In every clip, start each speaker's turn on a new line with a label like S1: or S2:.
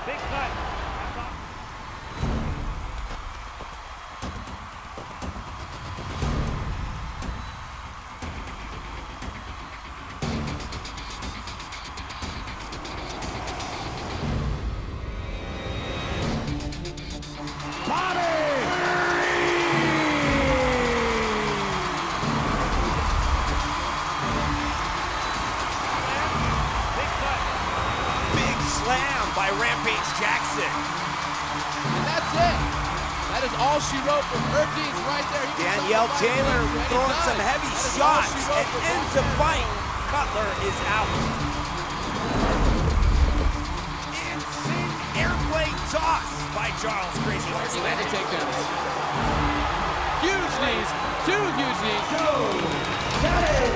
S1: Big cut.
S2: By Rampage Jackson.
S3: And that's it. That is all she wrote from Hercules right there.
S2: Danielle Taylor throwing some heavy shots and ends the fight. Cutler is out. Insane airplane toss by Charles Krazy.
S3: Landed takedowns. Huge knees. Two huge knees.
S2: And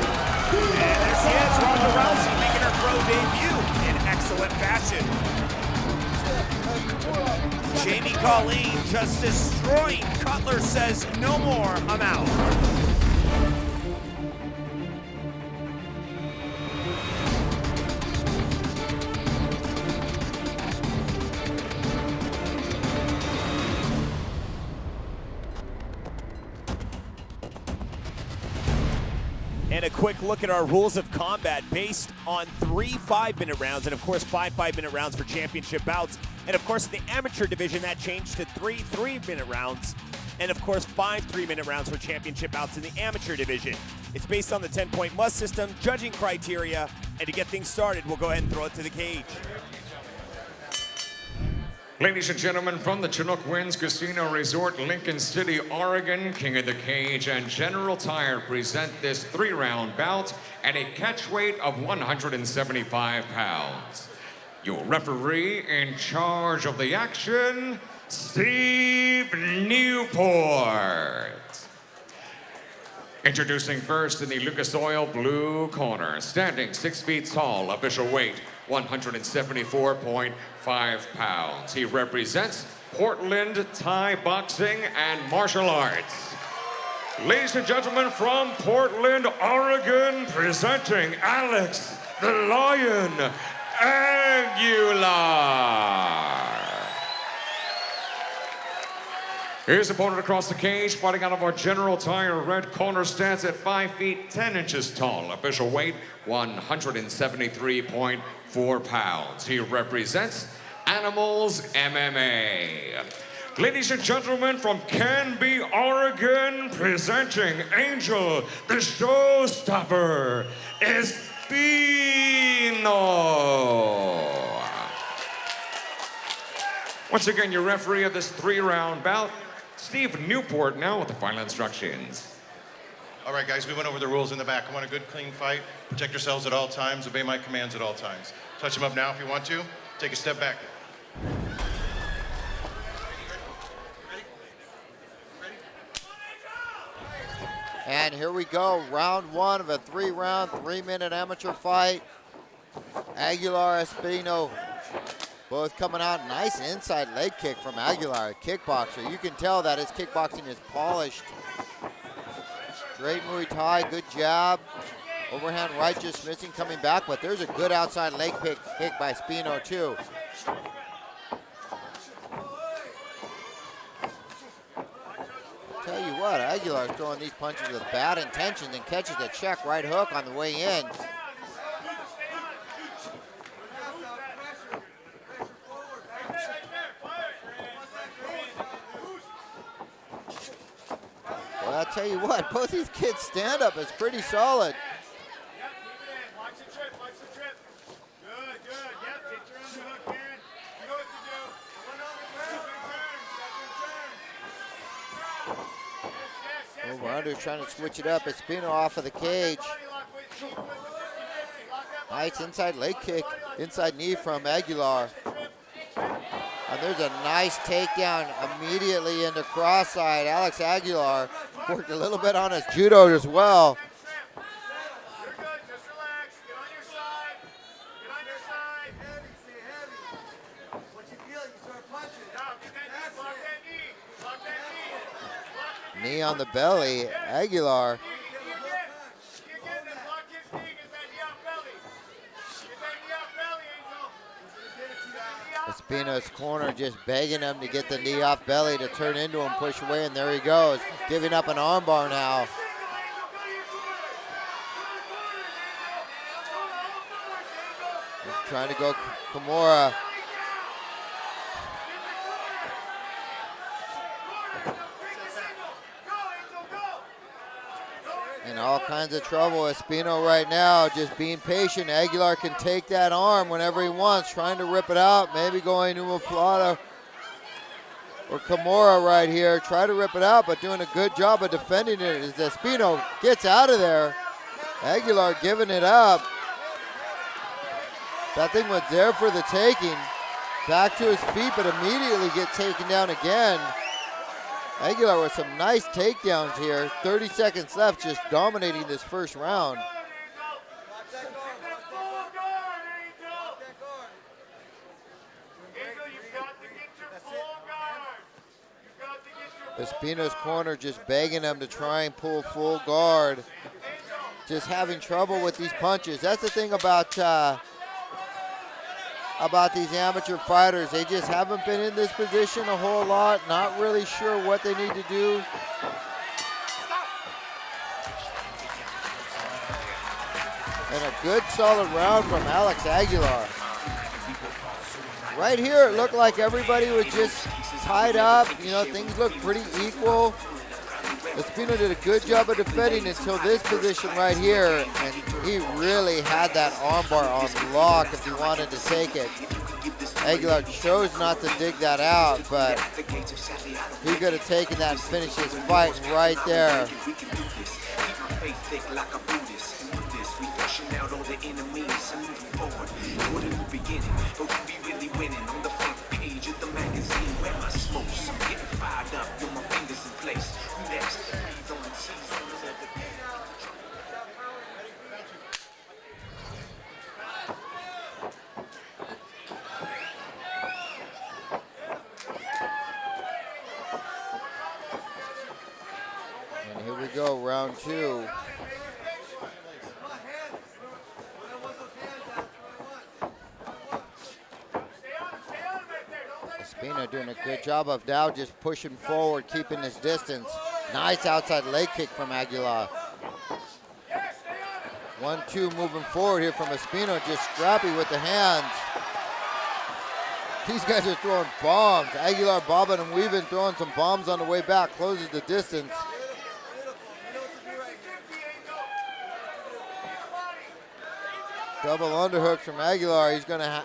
S2: there she is, Ronda Rousey making her pro debut in excellent fashion. Jamie Colleen just destroying. Cutler says, no more, I'm out. And a quick look at our rules of combat based on 3 5-minute rounds, and of course 5 5-minute rounds for championship bouts. And of course, in the amateur division, that changed to 3 3-minute rounds. And of course, 5 3-minute rounds for championship bouts in the amateur division. It's based on the 10-point must system, judging criteria. And to get things started, we'll go ahead and throw it to the cage.
S4: Ladies and gentlemen, from the Chinook Winds Casino Resort, Lincoln City, Oregon, King of the Cage and General Tire present this 3-round bout at a catch weight of 175 pounds. Your referee in charge of the action, Steve Newport. Introducing first in the Lucas Oil blue corner, standing 6 feet tall, official weight 174.5 pounds. He represents Portland Thai Boxing and Martial Arts. Ladies and gentlemen, from Portland, Oregon, presenting Alex the Lion Aguilar. His opponent across the cage, fighting out of our General Tire red corner, stands at 5 feet 10 inches tall. Official weight 173.4 pounds. He represents Animals MMA. Ladies and gentlemen, from Canby, Oregon, presenting Angel the Showstopper, Espino. Once again, your referee of this 3-round bout, Steve Newport, now with the final instructions.
S5: All right, guys, we went over the rules in the back. I want a good, clean fight. Protect yourselves at all times. Obey my commands at all times. Touch them up now if you want to. Take a step back.
S6: And here we go, round 1 of a 3-round, 3-minute amateur fight. Aguilar, Espino, both coming out. Nice inside leg kick from Aguilar, a kickboxer. You can tell that his kickboxing is polished. Straight Muay Thai, good jab. Overhand right just missing, coming back, but there's a good outside leg kick by Espino too. Tell you what, Aguilar's throwing these punches with bad intentions and catches a check right hook on the way in. Well, I'll tell you what, both these kids' stand-up is pretty solid. Ronda's trying to switch it up. Espino off of the cage. Nice inside leg kick, inside knee from Aguilar. And there's a nice takedown immediately into cross-side. Alex Aguilar worked a little bit on his judo as well. Knee on the belly, Aguilar. Espino's corner just begging him to get the knee off belly to turn into him, push away, and there he goes. Giving up an armbar now. Trying to go Kimura. In all kinds of trouble. Espino right now just being patient. Aguilar can take that arm whenever he wants, trying to rip it out, maybe going to Plata or Kimura right here. Try to rip it out, but doing a good job of defending it as Espino gets out of there. Aguilar giving it up. That thing was there for the taking. Back to his feet, but immediately get taken down again. Aguilar with some nice takedowns here. 30 seconds left, just dominating this first round. Espino's corner just begging him to try and pull full guard. Just having trouble with these punches. That's the thing about these amateur fighters. They just haven't been in this position a whole lot, not really sure what they need to do. And a good solid round from Alex Aguilar. Right here, it looked like everybody was just tied up. You know, things looked pretty equal. Espino did a good job of defending until this position right here, and he really had that armbar on lock if he wanted to take it. Aguilar chose not to dig that out, but he could have taken that and finished his fight right there. Here we go, round two. Espino doing a good job of now just pushing forward, keeping his distance. Nice outside leg kick from Aguilar. 1-2 moving forward here from Espino, just scrappy with the hands. These guys are throwing bombs. Aguilar bobbing and weaving, throwing some bombs on the way back, closes the distance. Double underhooks from Aguilar. He's going to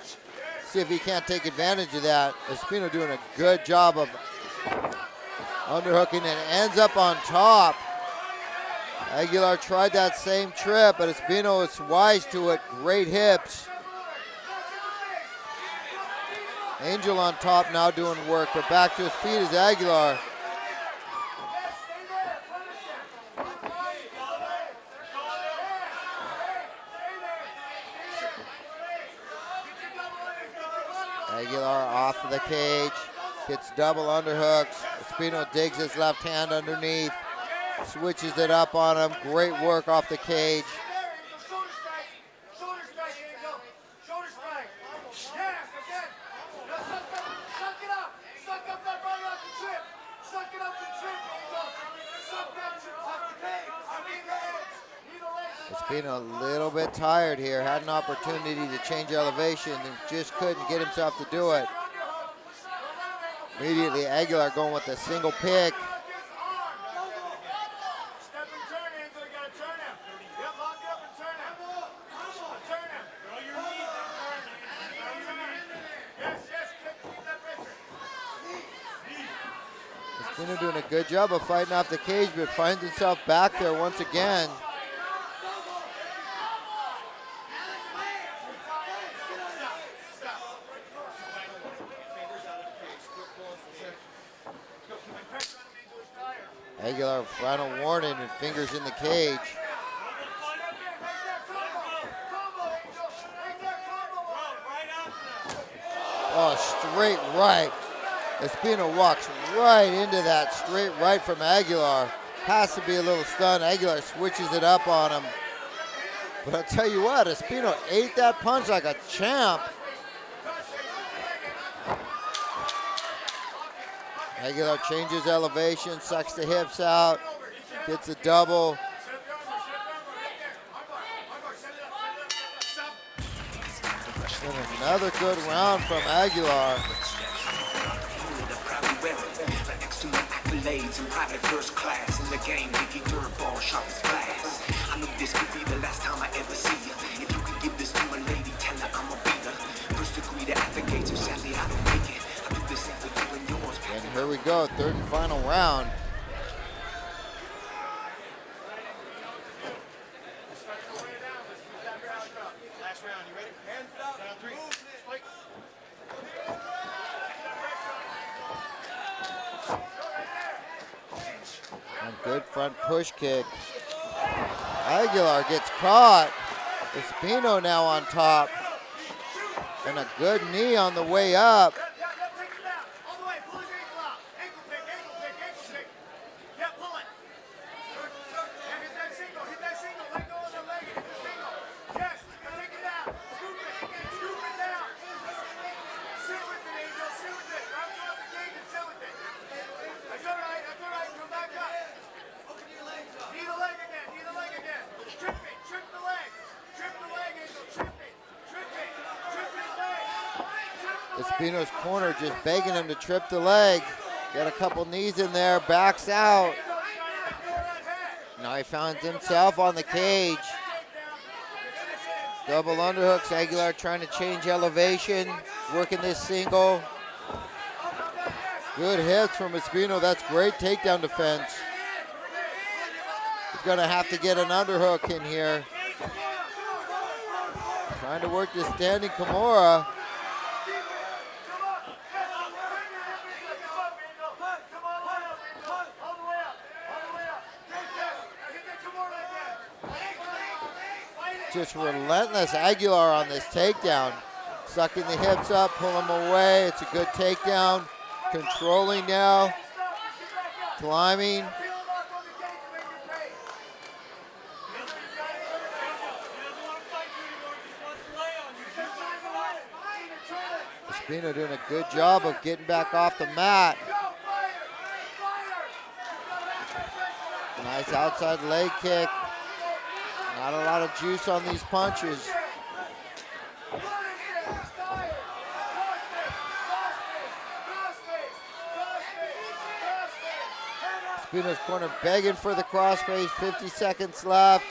S6: see if he can't take advantage of that. Espino doing a good job of underhooking and ends up on top. Aguilar tried that same trip, but Espino is wise to it. Great hips. Angel on top now doing work, but back to his feet is Aguilar. Aguilar off of the cage, gets double underhooks. Espino digs his left hand underneath, switches it up on him. Great work off the cage. Espino a little bit tired here, had an opportunity to change elevation and just couldn't get himself to do it. Immediately Aguilar going with a single pick. Espino doing a good job of fighting off the cage, but finds himself back there once again. Aguilar, final warning, and fingers in the cage. Oh, straight right. Espino walks right into that straight right from Aguilar. Has to be a little stunned. Aguilar switches it up on him. But I'll tell you what, Espino ate that punch like a champ. Aguilar changes elevation, sucks the hips out, gets a double. And another good round from Aguilar.
S1: First class in the game, Mickey Dirtball, sharp as glass. I know this could be the last time I ever see you. If you could give this to a lady, tell her I'm a beater. First degree to at the gates, so sadly I don't make it. I do the same for you and yours.
S6: And here we go, third and final round.
S5: Last round, you ready? Hands up. Round 3. Spike.
S6: And good front push kick. Aguilar gets caught. Espino now on top. And a good knee on the way up. Espino's corner just begging him to trip the leg. Got a couple knees in there, backs out. Now he finds himself on the cage. Double underhooks, Aguilar trying to change elevation, working this single. Good hits from Espino, that's great takedown defense. He's gonna have to get an underhook in here. Trying to work this standing Kimura. Just relentless Aguilar on this takedown. Sucking the hips up, pull him away. It's a good takedown. Controlling now. Climbing. Espino doing a good job of getting back off the mat. Nice outside leg kick. Not a lot of juice on these punches. Espino's corner begging for the crossface, 50 seconds left.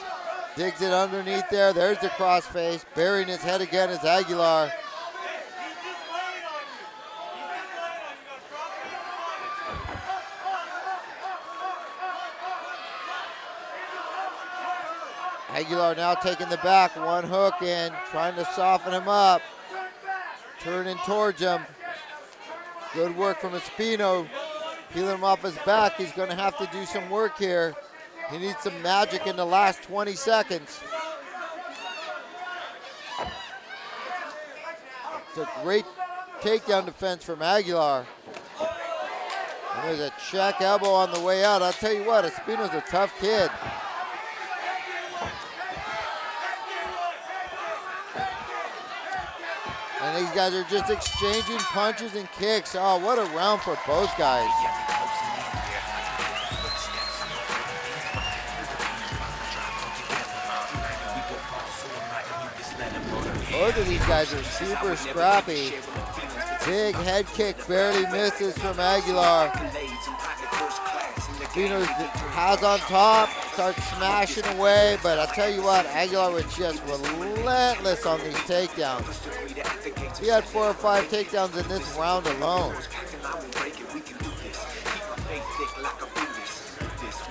S6: Digs it underneath there, there's the crossface. Burying his head again is Aguilar. Aguilar now taking the back, one hook in, trying to soften him up. Turning towards him. Good work from Espino. Peeling him off his back. He's going to have to do some work here. He needs some magic in the last 20 seconds. It's a great takedown defense from Aguilar. And there's a check elbow on the way out. I'll tell you what, Espino's a tough kid. And these guys are just exchanging punches and kicks. Oh, what a round for both guys. Both of these guys are super scrappy. Big head kick barely misses from Aguilar. Espino has on top, starts smashing away, but I'll tell you what, Aguilar was just relentless on these takedowns. He had 4 or 5 takedowns in this round alone.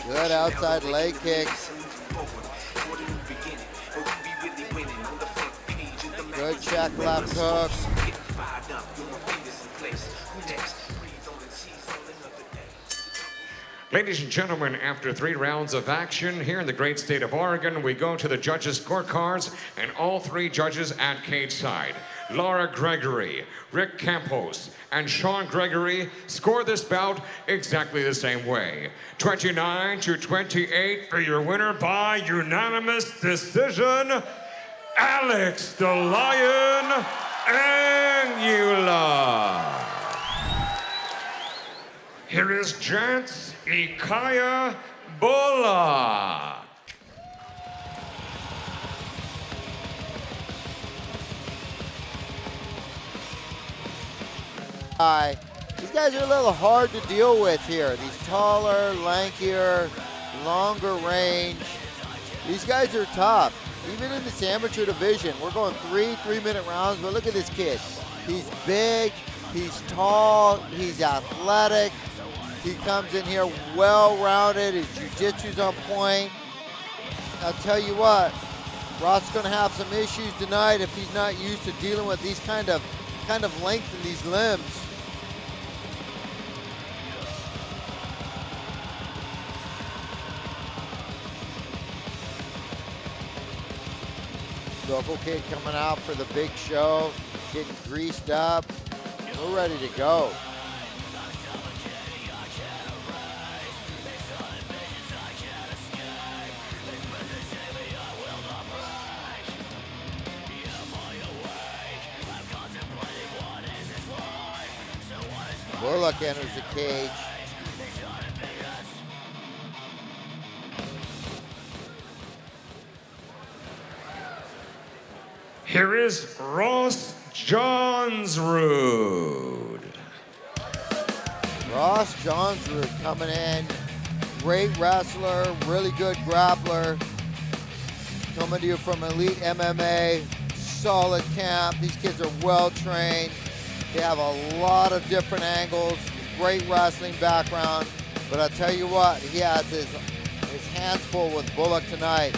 S6: Good outside leg kicks. Good check left hook.
S4: Ladies and gentlemen, after 3 rounds of action here in the great state of Oregon, we go to the judges' scorecards, and all 3 judges at cage side, Laura Gregory, Rick Campos, and Sean Gregory, score this bout exactly the same way. 29-28 for your winner by unanimous decision, Alex the Lion Aguilar. Here Here is Jance Ikaya Bola.
S6: These guys are a little hard to deal with here. These taller, lankier, longer range. These guys are tough. Even in this amateur division, we're going 3-minute rounds, but look at this kid. He's big, he's tall, he's athletic. He comes in here well-rounded, his jiu-jitsu's on point. I'll tell you what, Ross is gonna have some issues tonight if he's not used to dealing with these kind of length in these limbs. Local kid coming out for the big show, getting greased up. We're ready to go. Bullock enters the cage.
S4: Here is Ross Johnsrud.
S6: Ross Johnsrud coming in. Great wrestler, really good grappler. Coming to you from Elite MMA, solid camp. These kids are well trained. They have a lot of different angles, great wrestling background. But I'll tell you what, he has his hands full with Bullock tonight.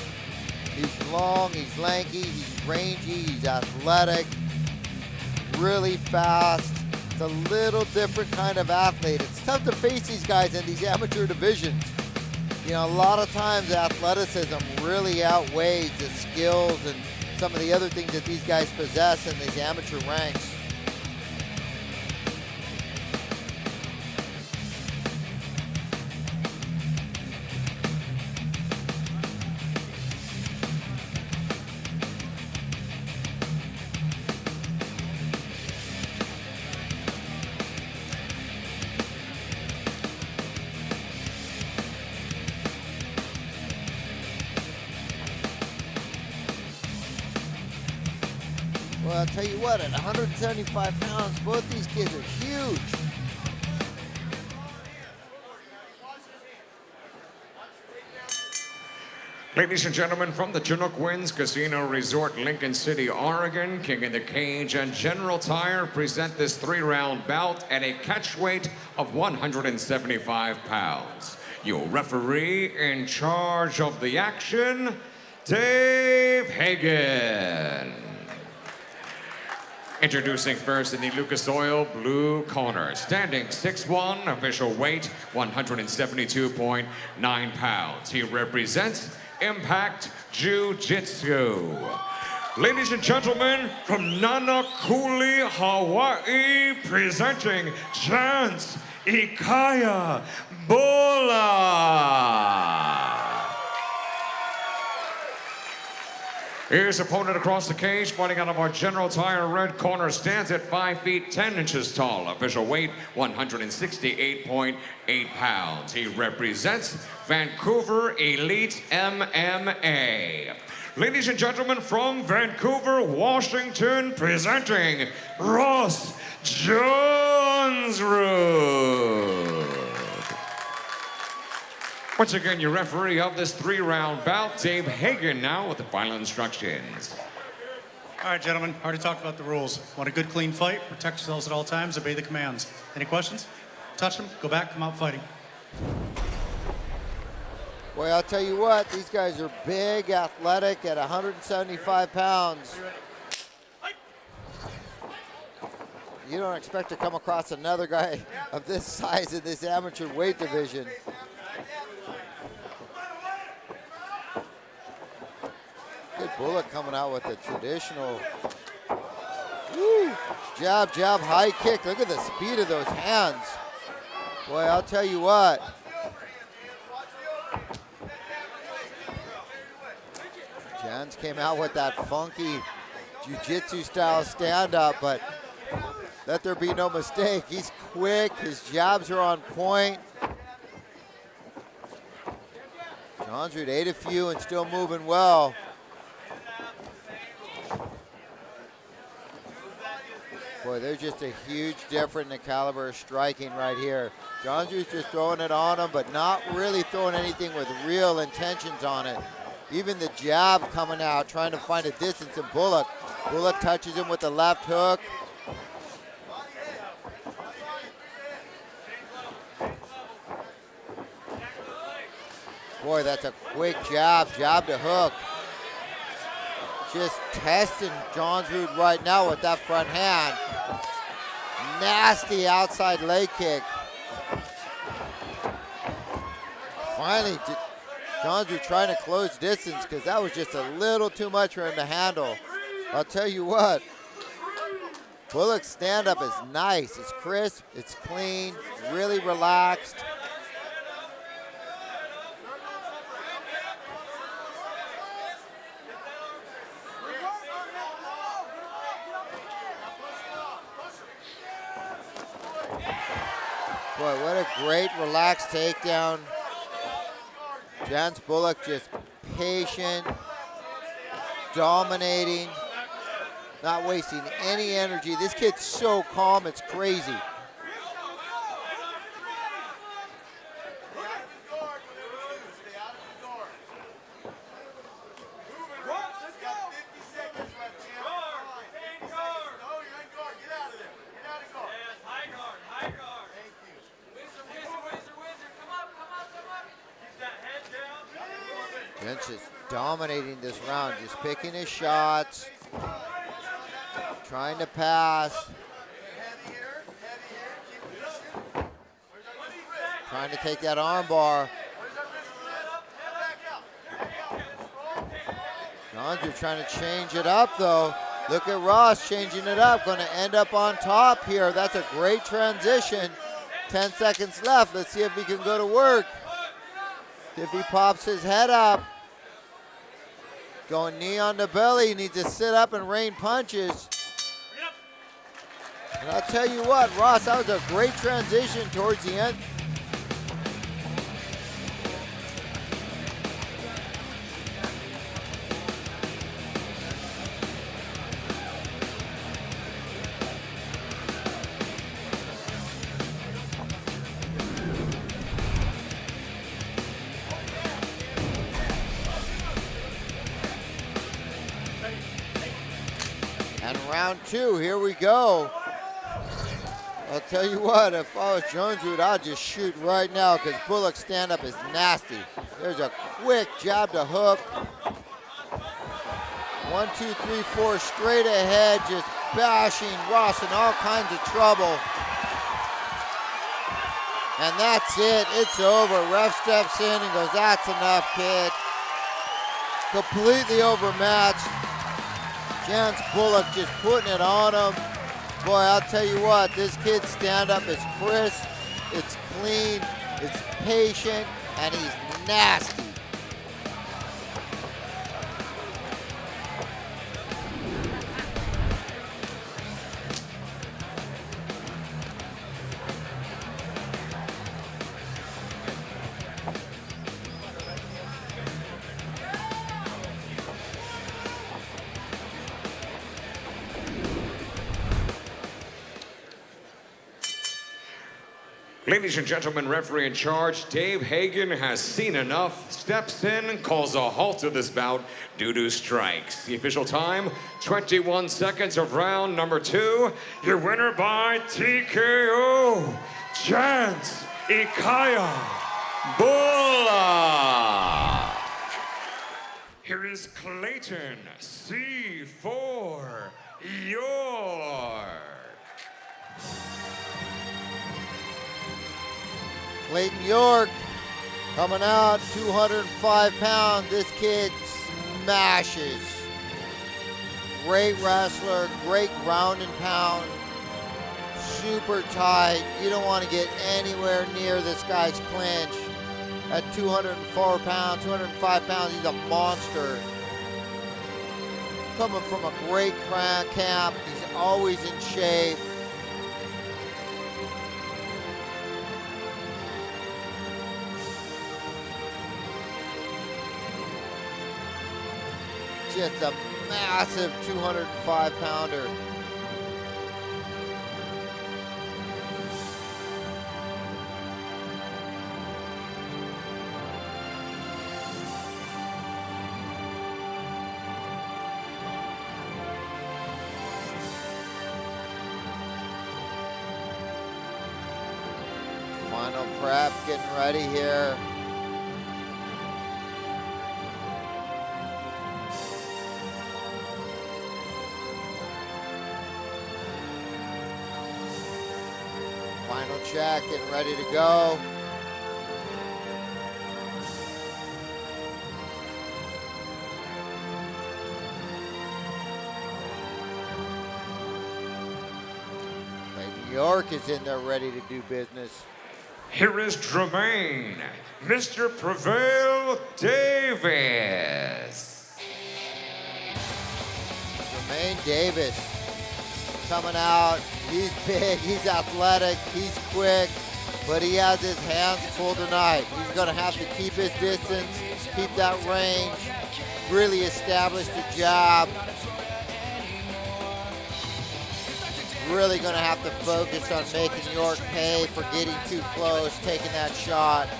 S6: He's long, he's lanky, he's rangy, he's athletic, really fast. It's a little different kind of athlete. It's tough to face these guys in these amateur divisions. You know, a lot of times athleticism really outweighs the skills and some of the other things that these guys possess in these amateur ranks. Well, I'll tell you what, at 175 pounds, both these kids are huge.
S4: Ladies and gentlemen, from the Chinook Winds Casino Resort, Lincoln City, Oregon, King of the Cage and General Tire present this 3-round bout at a catch weight of 175 pounds. Your referee in charge of the action, Dave Hagen. Introducing first in the Lucas Oil blue corner, standing 6'1", official weight 172.9 pounds. He represents Impact Jiu-Jitsu. Ladies and gentlemen, from Nanakuli, Hawaii, presenting Jance Ikaya Bola. His opponent across the cage, fighting out of our General Tire red corner, stands at 5 feet 10 inches tall. Official weight 168.8 pounds. He represents Vancouver Elite MMA. Ladies and gentlemen, from Vancouver, Washington, presenting Ross Johnsrud. Once again, your referee of this 3-round bout, Dave Hagen, now with the final instructions.
S7: All right, gentlemen, already talked about the rules. Want a good, clean fight, protect yourselves at all times, obey the commands. Any questions? Touch them, go back, come out fighting.
S6: Boy, I'll tell you what, these guys are big, athletic at 175 pounds. You don't expect to come across another guy of this size in this amateur weight division. Good Bullock coming out with the traditional jab, jab, high kick. Look at the speed of those hands. Boy, I'll tell you what. Jans came out with that funky jiu-jitsu style stand-up, but Let there be no mistake. He's quick. His jabs are on point. Johnsrud ate a few and still moving well. Boy, there's just a huge difference in the caliber of striking right here. Johnsrud's just throwing it on him, but not really throwing anything with real intentions on it. Even the jab coming out, trying to find a distance in Bullock. Bullock touches him with the left hook. Boy, that's a quick jab, jab to hook. Just testing Johnsrud right now with that front hand. Nasty outside leg kick. Finally, Johnsrud trying to close distance because that was just a little too much for him to handle. I'll tell you what, Bullock's stand-up is nice. It's crisp, it's clean, really relaxed. Boy, what a great relaxed takedown. Jans Bullock just patient, dominating, not wasting any energy. This kid's so calm, it's crazy. Just dominating this round, just picking his shots, trying to pass, trying to take that arm bar. Johnsrud trying to change it up though. Look at Ross changing it up, going to end up on top here. That's a great transition. 10 seconds left, let's see if he can go to work. If he pops his head up. Going knee on the belly, he needs to sit up and rain punches. And I'll tell you what, Ross, that was a great transition towards the end. Round two, here we go. I'll tell you what, if I was Johnsrud, I'd just shoot right now because Bullock's stand-up is nasty. There's a quick jab to hook. 1, 2, 3, 4, straight ahead, just bashing Ross in all kinds of trouble. And that's it, it's over. Ref steps in and goes, that's enough, kid. Completely overmatched. Jans Bullock just putting it on him. Boy, I'll tell you what, this kid's stand-up is crisp, it's clean, it's patient, and he's nasty.
S4: Ladies and gentlemen, referee in charge, Dave Hagen has seen enough, steps in and calls a halt to this bout due to strikes. The official time, 21 seconds of round number 2. Your winner by TKO, Chance Ikaya Bulla. Here is Clayton C4 York.
S6: Clayton York coming out, 205 pounds. This kid smashes. Great wrestler, great ground and pound. Super tight. You don't want to get anywhere near this guy's clinch. At 204 pounds, 205 pounds, he's a monster. Coming from a great camp, he's always in shape. just a massive 205-pounder. Final prep, getting ready here. Final check, getting ready to go. New York is in there ready to do business.
S4: Here is Jermaine, Mr. Prevail Davis.
S6: Jermaine Davis coming out. He's big, he's athletic, he's quick, but he has his hands full tonight. He's going to have to keep his distance, keep that range, really establish the jab. Really going to have to focus on making York pay for getting too close, taking that shot.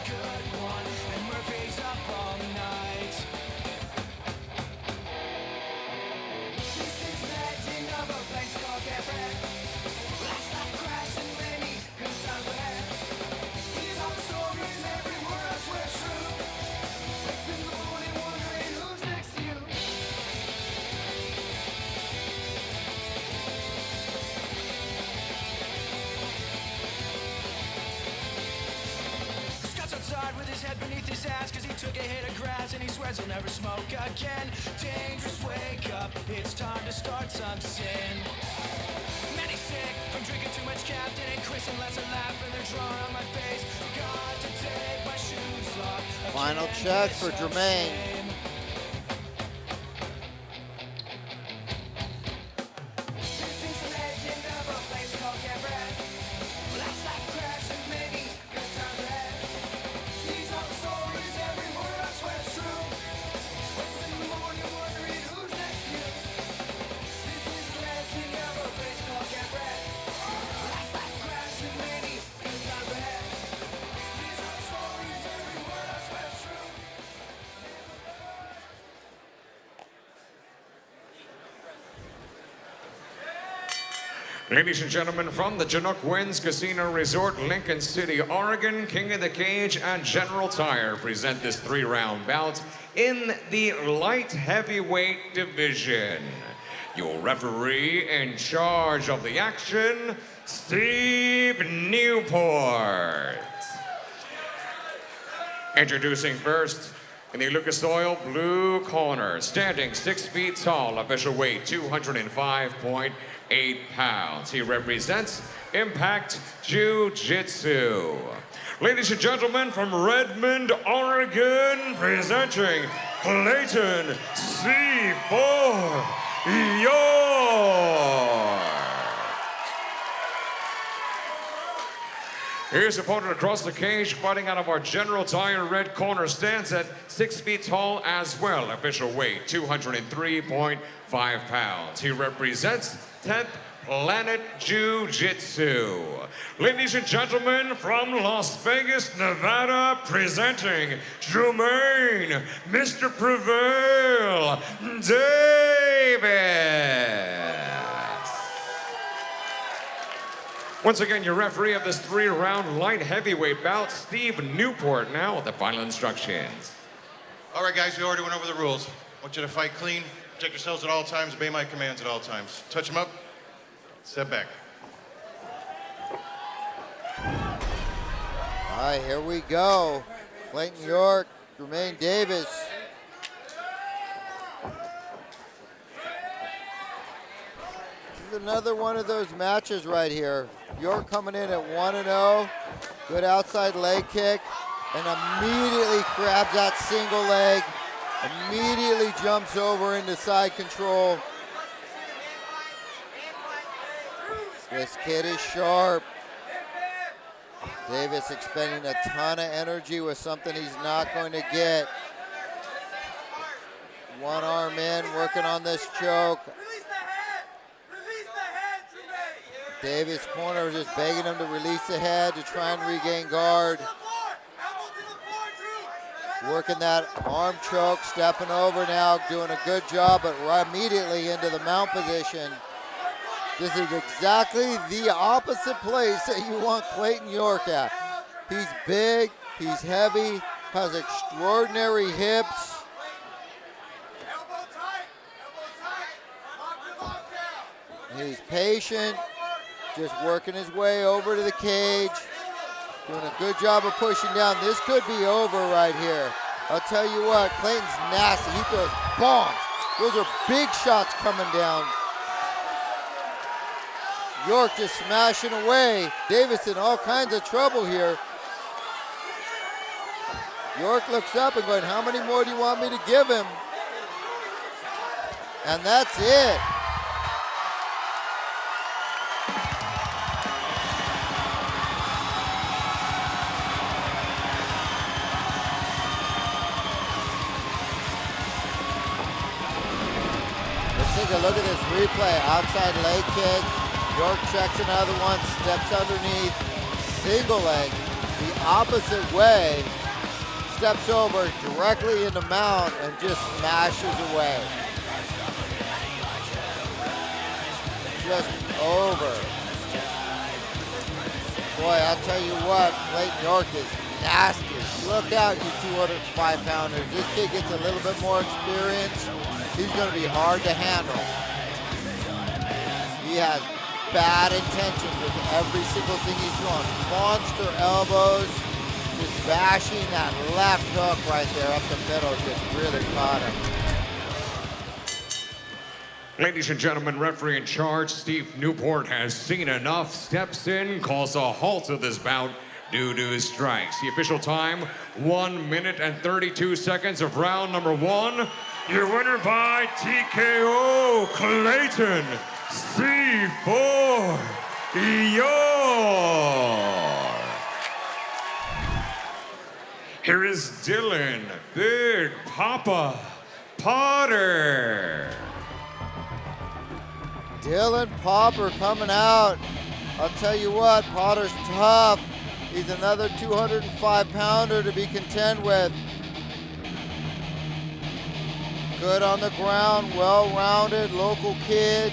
S1: With his head beneath his ass, cause he took a hit of grass and he swears he'll never smoke again. Dangerous, wake up, it's time to start some sin. Many sick from drinking too much Captain and Chris, unless I laugh and they're drawing on my face. Got to take my shoes off.
S6: Final check for Jermaine.
S4: Ladies and gentlemen, from the Chinook Winds Casino Resort, Lincoln City, Oregon, King of the Cage and General Tire present this 3-round bout in the light heavyweight division. Your referee in charge of the action, Steve Newport. Introducing first, in the Lucas Oil blue corner, standing 6 feet tall, official weight 205.8 pounds. He represents Impact Jiu-Jitsu. Ladies and gentlemen, from Redmond, Oregon, presenting Clayton C4 York. His opponent across the cage, fighting out of our General Tire red corner, stands at 6 feet tall as well. Official weight, 203.5 pounds. He represents 10th Planet Jiu-Jitsu. Ladies and gentlemen, from Las Vegas, Nevada, presenting Jermaine, Mr. Prevail Davis. Once again, your referee of this 3-round light heavyweight bout, Steve Newport, now with the final instructions.
S5: All right, guys, we already went over the rules. I want you to fight clean, protect yourselves at all times, obey my commands at all times. Touch them up, step back.
S6: All right, here we go. Clayton York, Jermaine Davis. This is another one of those matches right here. York coming in at 1-0. Good outside leg kick. And immediately grabs that single leg. Immediately jumps over into side control. This kid is sharp. Davis expending a ton of energy with something he's not going to get. one arm in, working on this choke. Davis' corner just begging him to release the head to try and regain guard. Working that arm choke, stepping over now, doing a good job, but right immediately into the mount position. This is exactly the opposite place that you want Clayton York at. He's big, he's heavy, has extraordinary hips. He's patient, just working his way over to the cage. Doing a good job of pushing down. This could be over right here. I'll tell you what, Clayton's nasty. He throws bombs. Those are big shots coming down. York just smashing away. Davis in all kinds of trouble here. York looks up and going, how many more do you want me to give him? And that's it. Take a look at this replay. Outside leg kick. York checks another one, steps underneath, single leg, the opposite way, steps over directly into mount and just smashes away. Just over. Boy, I'll tell you what, Clayton York is nasty. Look out, you 205-pounders. This kid gets a little bit more experience. He's going to be hard to handle. He has bad intentions with every single thing he's doing. Monster elbows, just bashing that left hook right there up the middle, just really caught him.
S4: Ladies and gentlemen, referee in charge, Steve Newport, has seen enough, steps in, calls a halt to this bout due to his strikes. The official time, 1 minute and 32 seconds of round number 1. Your winner by TKO, Clayton C4 York. Here is Dylan Big Papa Potter.
S6: Dylan Popper coming out. I'll tell you what, Potter's tough. He's another 205-pounder to be contend with. Good on the ground, well-rounded, local kid.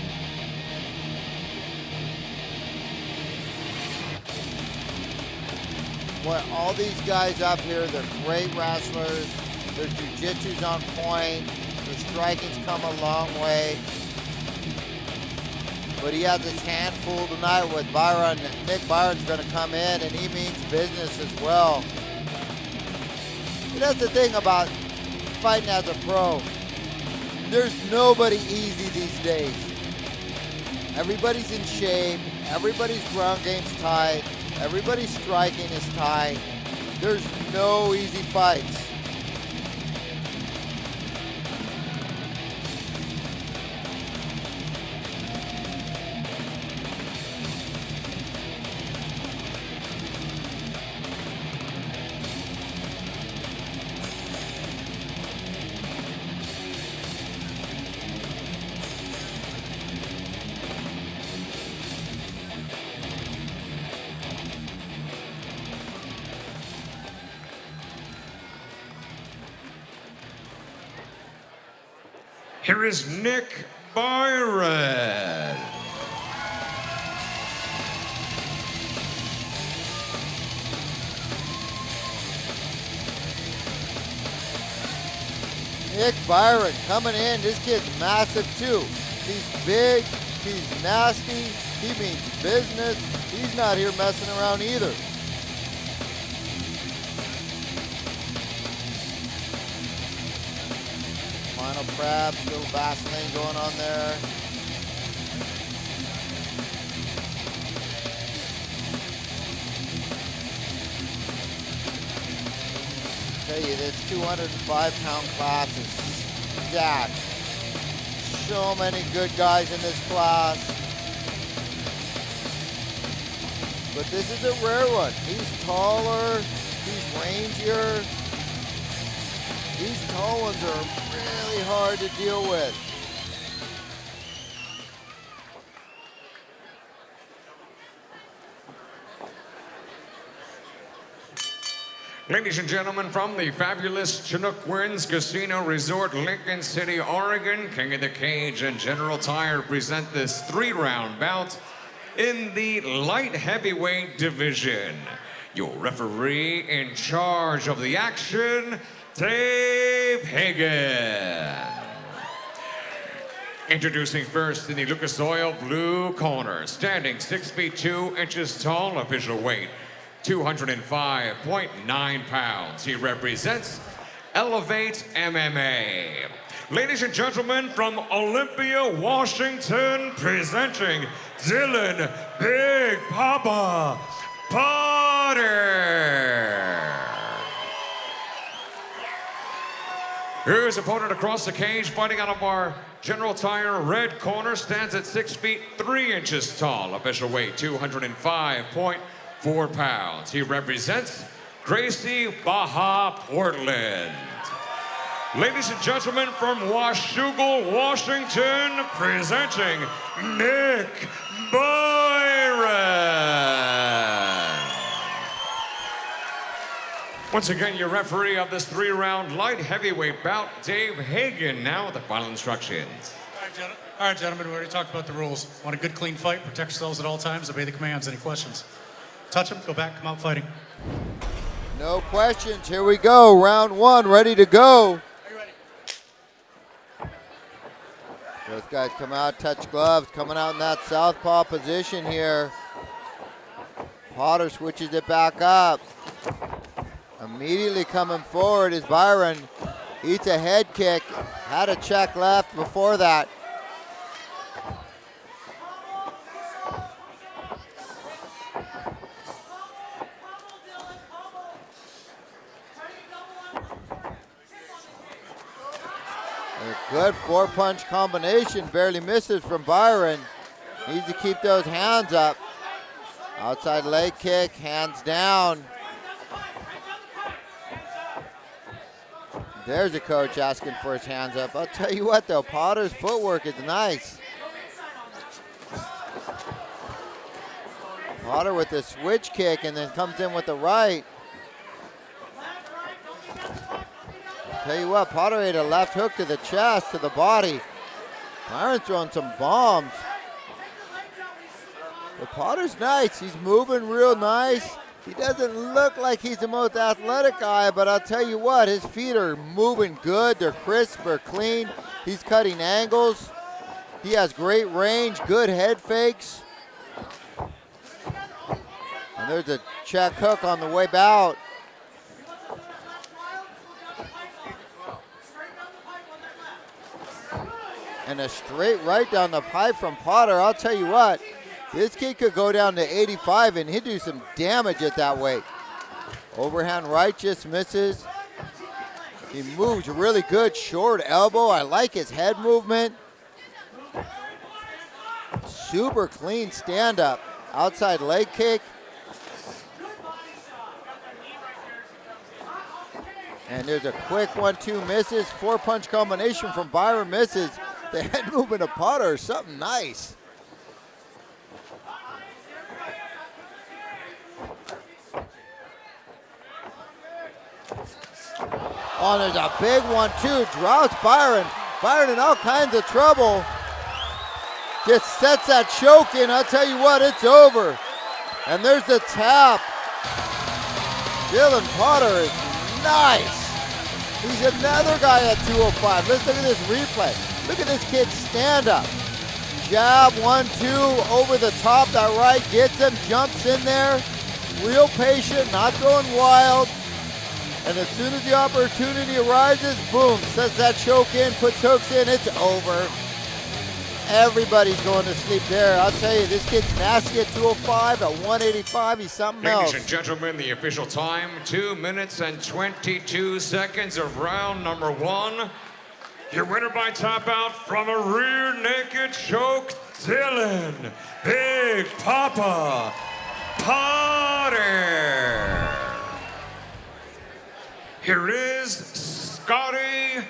S6: Boy, all these guys up here, they're great wrestlers. Their jiu-jitsu's on point. Their striking's come a long way. But he has his hand full tonight with Byron. Nick Byron's gonna come in and he means business as well. And that's the thing about fighting as a pro. There's nobody easy these days. Everybody's in shape. Everybody's ground game's tight. Everybody's striking is tight. There's no easy fights.
S4: Here is Nick Byron.
S6: Nick Byron coming in. This kid's massive too. He's big, he's nasty, he means business. He's not here messing around either. Final prep, little Vaseline going on there. I tell you, this 205-pound class is stacked. So many good guys in this class. But this is a rare one. He's taller, he's rangier. These tall ones are really hard to deal with.
S4: Ladies and gentlemen, from the fabulous Chinook Winds Casino Resort, Lincoln City, Oregon, King of the Cage and General Tire present this 3-round bout in the light heavyweight division. Your referee in charge of the action, Dave Hagen. Introducing first in the Lucas Oil blue corner, standing 6 feet 2 inches tall, official weight 205.9 pounds. He represents Elevate MMA. Ladies and gentlemen, from Olympia, Washington, presenting Dylan Big Papa Potter. His opponent across the cage, fighting out of our General Tire red corner, stands at 6 feet 3 inches tall, official weight 205.4 pounds. He represents Krazy, Baja, Portland. Ladies and gentlemen, from Washougal, Washington, presenting Nick Byron. Once again, your referee of this 3-round light heavyweight bout, Dave Hagen, now with the final instructions.
S7: All right, gentlemen, we already talked about the rules. Want a good, clean fight, protect yourselves at all times, obey the commands. Any questions? Touch them, go back, come out fighting.
S6: No questions. Here we go. Round 1, ready to go.
S7: Are you ready?
S6: Those guys come out, touch gloves, coming out in that southpaw position here. Potter switches it back up. Immediately coming forward is Byron. Eats a head kick. Had a check left before that. A good 4-punch combination. Barely misses from Byron. Needs to keep those hands up. Outside leg kick, hands down. There's a coach asking for his hands up. I'll tell you what though, Potter's footwork is nice. Potter with the switch kick and then comes in with the right. I'll tell you what, Potter ate a left hook to the chest, to the body. Byron's throwing some bombs. But Potter's nice. He's moving real nice. He doesn't look like he's the most athletic guy, but I'll tell you what, his feet are moving good. They're crisp, they're clean. He's cutting angles. He has great range, good head fakes. And there's a check hook on the way out. And a straight right down the pipe from Potter. I'll tell you what, this kid could go down to 85 and he'd do some damage at that weight. Overhand right just misses. He moves really good, short elbow. I like his head movement. Super clean stand-up. Outside leg kick. And there's a quick 1-2 misses. 4-punch combination from Byron misses. The head movement of Potter is something nice. Oh, there's a big 1-2, droughts Byron. Byron in all kinds of trouble. Just sets that choke in, I'll tell you what, it's over. And there's the tap. Dylan Potter is nice. He's another guy at 205. Let's look at this replay. Look at this kid stand up. Jab, 1-2, over the top, that right gets him, jumps in there. Real patient, not going wild. And as soon as the opportunity arises, boom, sets that choke in, puts hooks in, it's over. Everybody's going to sleep there. I'll tell you, this kid's nasty at 205, at 185, he's something else.
S4: Ladies and gentlemen, the official time, 2 minutes and 22 seconds of round number 1. Your winner by tap out from a rear naked choke, Dylan Big Papa Potter. Here is Scotty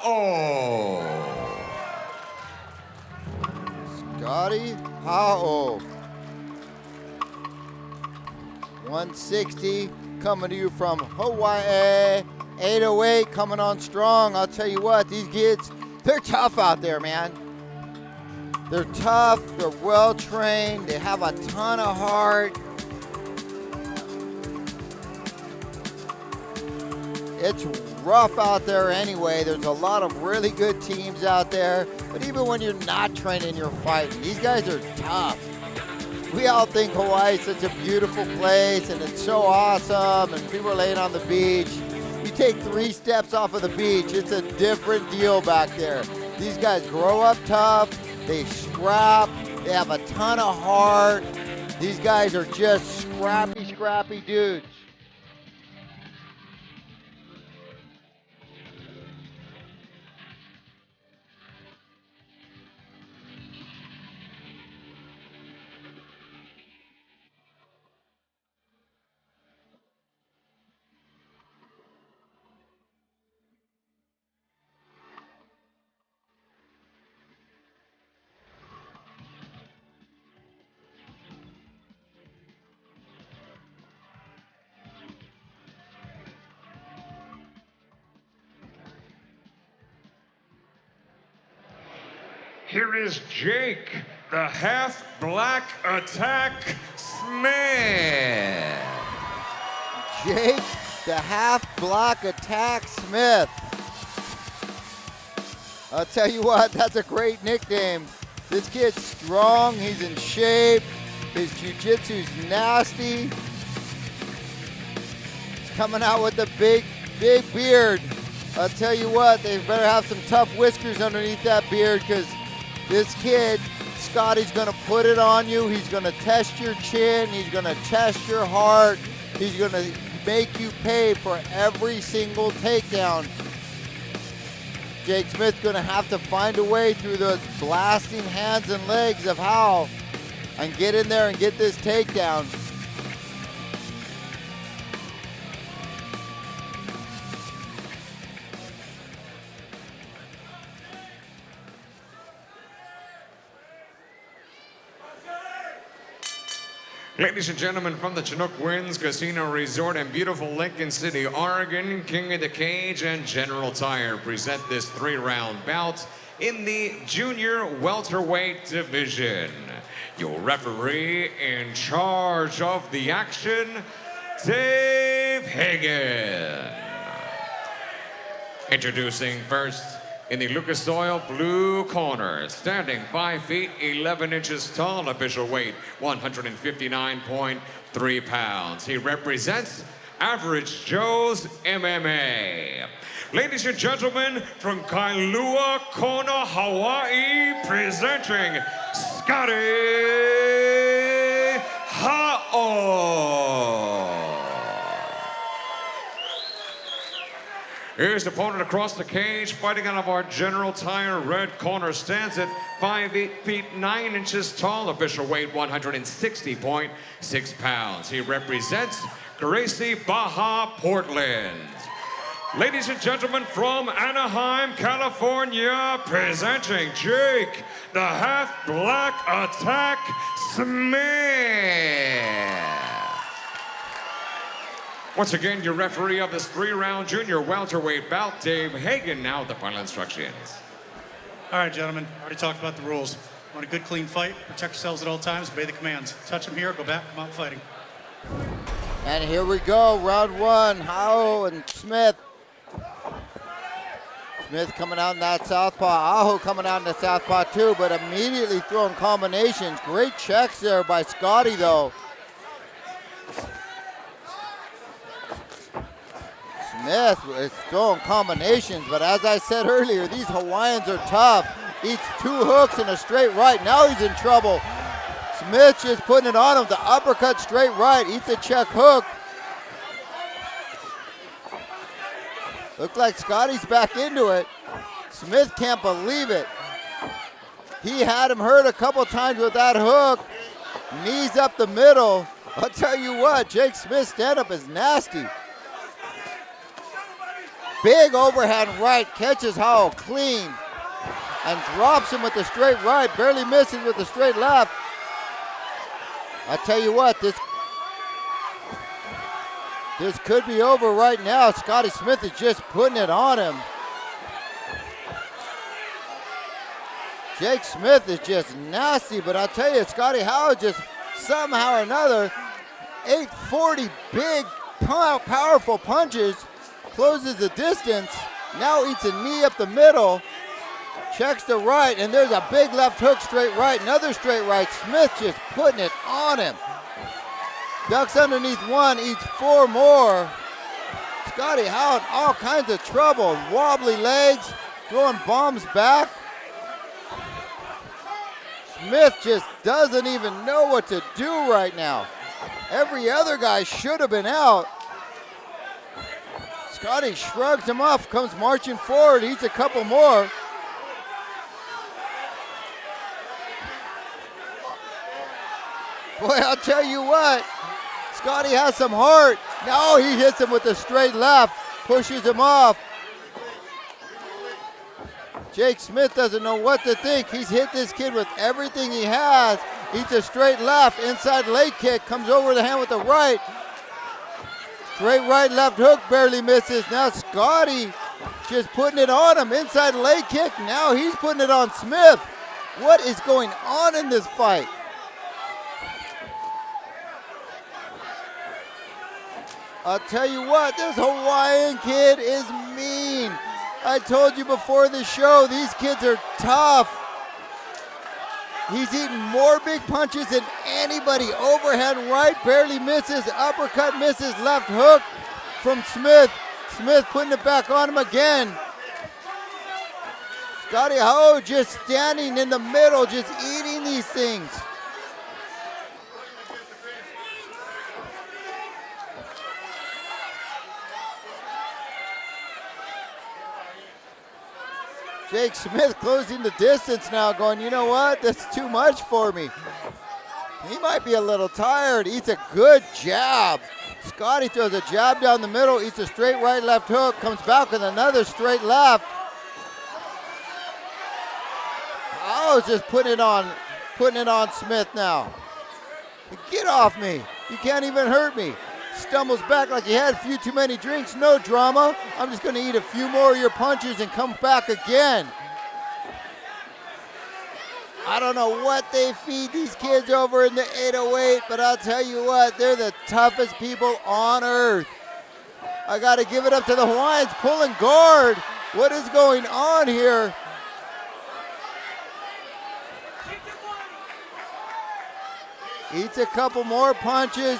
S4: Ha'o.
S6: Scotty Ha'o. 160 coming to you from Hawaii. 808 coming on strong. I'll tell you what, these kids, they're tough out there, man. They're tough, they're well trained, they have a ton of heart. It's rough out there anyway. There's a lot of really good teams out there. But even when you're not training, you're fighting. These guys are tough. We all think Hawaii is such a beautiful place and it's so awesome and people are laying on the beach. You take 3 steps off of the beach, it's a different deal back there. These guys grow up tough, they scrap, they have a ton of heart. These guys are just scrappy dudes.
S4: Here is Jake, the half-black attack Smith.
S6: Jake, the half-black attack Smith. I'll tell you what, that's a great nickname. This kid's strong, he's in shape, his jiu-jitsu's nasty. He's coming out with a big beard. I'll tell you what, they better have some tough whiskers underneath that beard because this kid, Scotty's gonna put it on you. He's gonna test your chin. He's gonna test your heart. He's gonna make you pay for every single takedown. Jake Smith's gonna have to find a way through those blasting hands and legs of Howell and get in there and get this takedown.
S4: Ladies and gentlemen, from the Chinook Winds Casino Resort in beautiful Lincoln City, Oregon, King of the Cage and General Tire present this 3-round bout in the junior welterweight division. Your referee in charge of the action, Dave Hagen. Introducing first, in the Lucas Oil blue corner, standing 5 feet 11 inches tall, official weight 159.3 pounds. He represents Average Joe's MMA. Ladies and gentlemen, from Kailua Kona, Hawaii, presenting Scotty Ha'o. Here's the opponent across the cage, fighting out of our General Tire red corner, stands at 5 feet 9 inches tall, official weight 160.6 pounds. He represents Krazy, Baja, Portland. Ladies and gentlemen, from Anaheim, California, presenting Jake, the half-black attack Smith. Once again, your referee of this 3-round junior welterweight bout, Dave Hagen, now with the final instructions.
S7: All right, gentlemen, already talked about the rules. Want a good, clean fight, protect yourselves at all times, obey the commands. Touch them here, go back, come out fighting.
S6: And here we go, round 1, Ha'o and Smith. Smith coming out in that southpaw, Aho coming out in the southpaw too, but immediately throwing combinations. Great checks there by Scotty though. Smith is throwing combinations, but as I said earlier, these Hawaiians are tough. Eats 2 hooks and a straight right. Now he's in trouble. Smith just putting it on him. The uppercut straight right. Eats a check hook. Looked like Scotty's back into it. Smith can't believe it. He had him hurt a couple times with that hook. Knees up the middle. I'll tell you what, Jake Smith's stand-up is nasty. big overhand right, catches Howell clean, and drops him with the straight right, barely misses with the straight left. I tell you what, this could be over right now. Scotty Smith is just putting it on him. Jake Smith is just nasty, but I tell you, Scotty Howell just somehow or another, 840 big, powerful punches, closes the distance, now eats a knee up the middle, checks the right, and there's a big left hook straight right, another straight right. Smith just putting it on him. Ducks underneath one, eats 4 more. Scotty Howell in all kinds of trouble. Wobbly legs, throwing bombs back. Smith just doesn't even know what to do right now. Every other guy should have been out. Scotty shrugs him off, comes marching forward, eats a couple more. Boy, I'll tell you what, Scotty has some heart. Now he hits him with a straight left, pushes him off. Jake Smith doesn't know what to think. He's hit this kid with everything he has. Eats a straight left, inside leg kick, comes over the hand with the right. Straight right, left hook, barely misses. Now Scotty just putting it on him. Inside leg kick, now he's putting it on Smith. What is going on in this fight? I'll tell you what, this Hawaiian kid is mean. I told you before the show, these kids are tough. He's eating more big punches than anybody. Overhand right, barely misses. Uppercut misses. Left hook from Smith. Smith putting it back on him again. Scotty Howell just standing in the middle, just eating these things. Jake Smith closing the distance now, going, you know what, that's too much for me. He might be a little tired. Eats a good jab. Scotty throws a jab down the middle, eats a straight right, left hook, comes back with another straight left. Oh, just putting it on Smith now. Get off me. You can't even hurt me. Stumbles back like he had a few too many drinks. No drama. I'm just going to eat a few more of your punches and come back again. I don't know what they feed these kids over in the 808, but I'll tell you what, they're the toughest people on earth. I got to give it up to the Hawaiians pulling guard. What is going on here? Eats a couple more punches.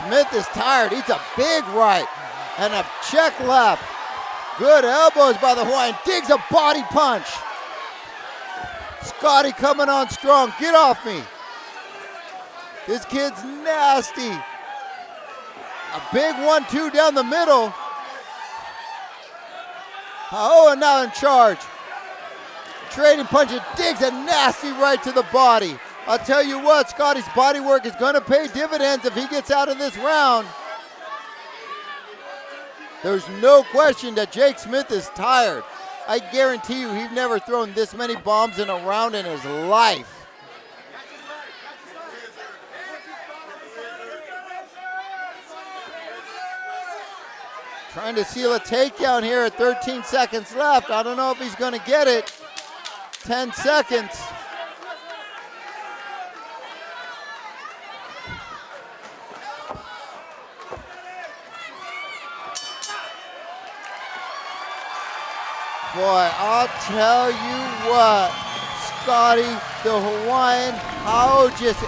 S6: Smith is tired, eats a big right and a check left. Good elbows by the Hawaiian, digs a body punch. Scotty coming on strong, get off me. This kid's nasty. A big 1-2 down the middle. Oh, now in charge. Trading punches, digs a nasty right to the body. I'll tell you what, Scotty's body work is going to pay dividends if he gets out of this round. There's no question that Jake Smith is tired. I guarantee you he's never thrown this many bombs in a round in his life. Trying to seal a takedown here at 13 seconds left. I don't know if he's going to get it. 10 seconds. Boy, I'll tell you what, Scotty, the Hawaiian, how just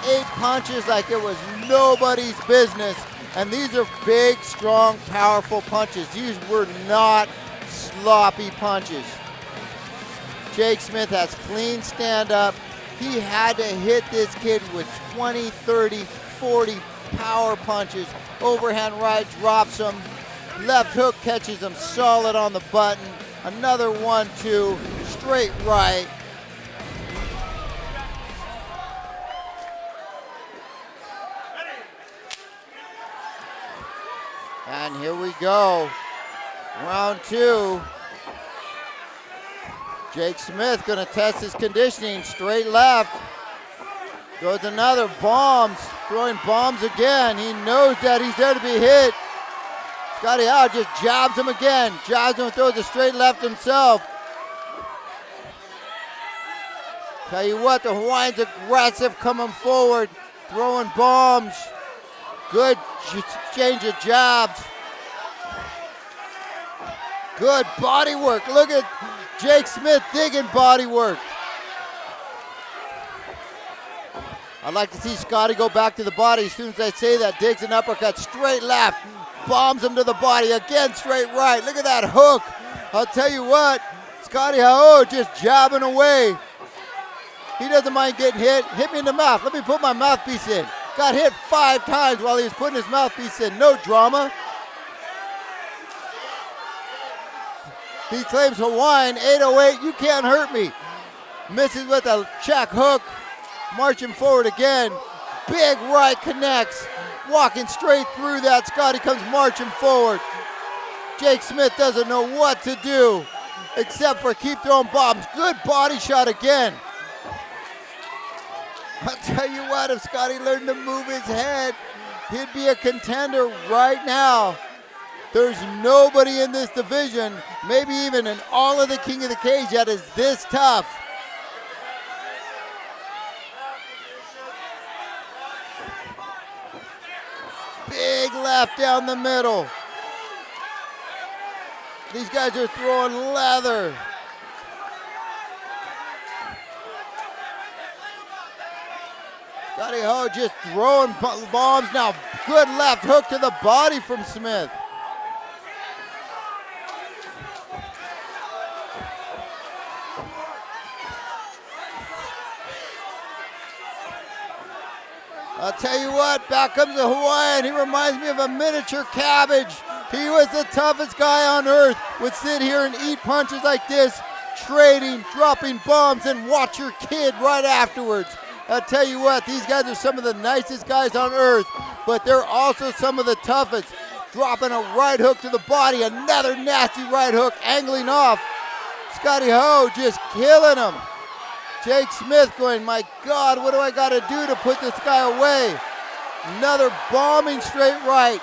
S6: ate punches like it was nobody's business. And these are big, strong, powerful punches. These were not sloppy punches. Jake Smith has clean stand-up. He had to hit this kid with 20, 30, 40 power punches. Overhand right drops him. Left hook catches him solid on the button. Another 1-2, straight right. And here we go. Round 2. Jake Smith gonna test his conditioning. Straight left. Throws another bombs. Throwing bombs again. He knows that he's there to be hit. Scotty Howe just jabs him again. Jabs him and throws a straight left himself. Tell you what, the Hawaiian's aggressive coming forward. Throwing bombs. Good exchange of jabs. Good body work. Look at Jake Smith digging body work. I'd like to see Scotty go back to the body as soon as I say that. Digs an uppercut, straight left, bombs him to the body, again straight right. Look at that hook. I'll tell you what, Scotty Howe just jabbing away. He doesn't mind getting hit. Hit me in the mouth. Let me put my mouthpiece in. Got hit 5 times while he was putting his mouthpiece in. No drama. He claims Hawaiian, 808, you can't hurt me. Misses with a check hook. Marching forward again. Big right connects. Walking straight through that. Scotty comes marching forward. Jake Smith doesn't know what to do except for keep throwing bombs. Good body shot again. I'll tell you what, if Scotty learned to move his head, he'd be a contender right now. There's nobody in this division, maybe even in all of the King of the Cage, that is this tough. Big left down the middle. These guys are throwing leather. Scotty Howe just throwing bombs now. Good left hook to the body from Smith. I'll tell you what, back comes the Hawaiian. He reminds me of a miniature cabbage. He was the toughest guy on earth. Would sit here and eat punches like this, trading, dropping bombs, and watch your kid right afterwards. I'll tell you what, these guys are some of the nicest guys on earth, but they're also some of the toughest. Dropping a right hook to the body, another nasty right hook, angling off. Scotty Howe just killing him. Jake Smith going, my God, what do I got to do to put this guy away? Another bombing straight right.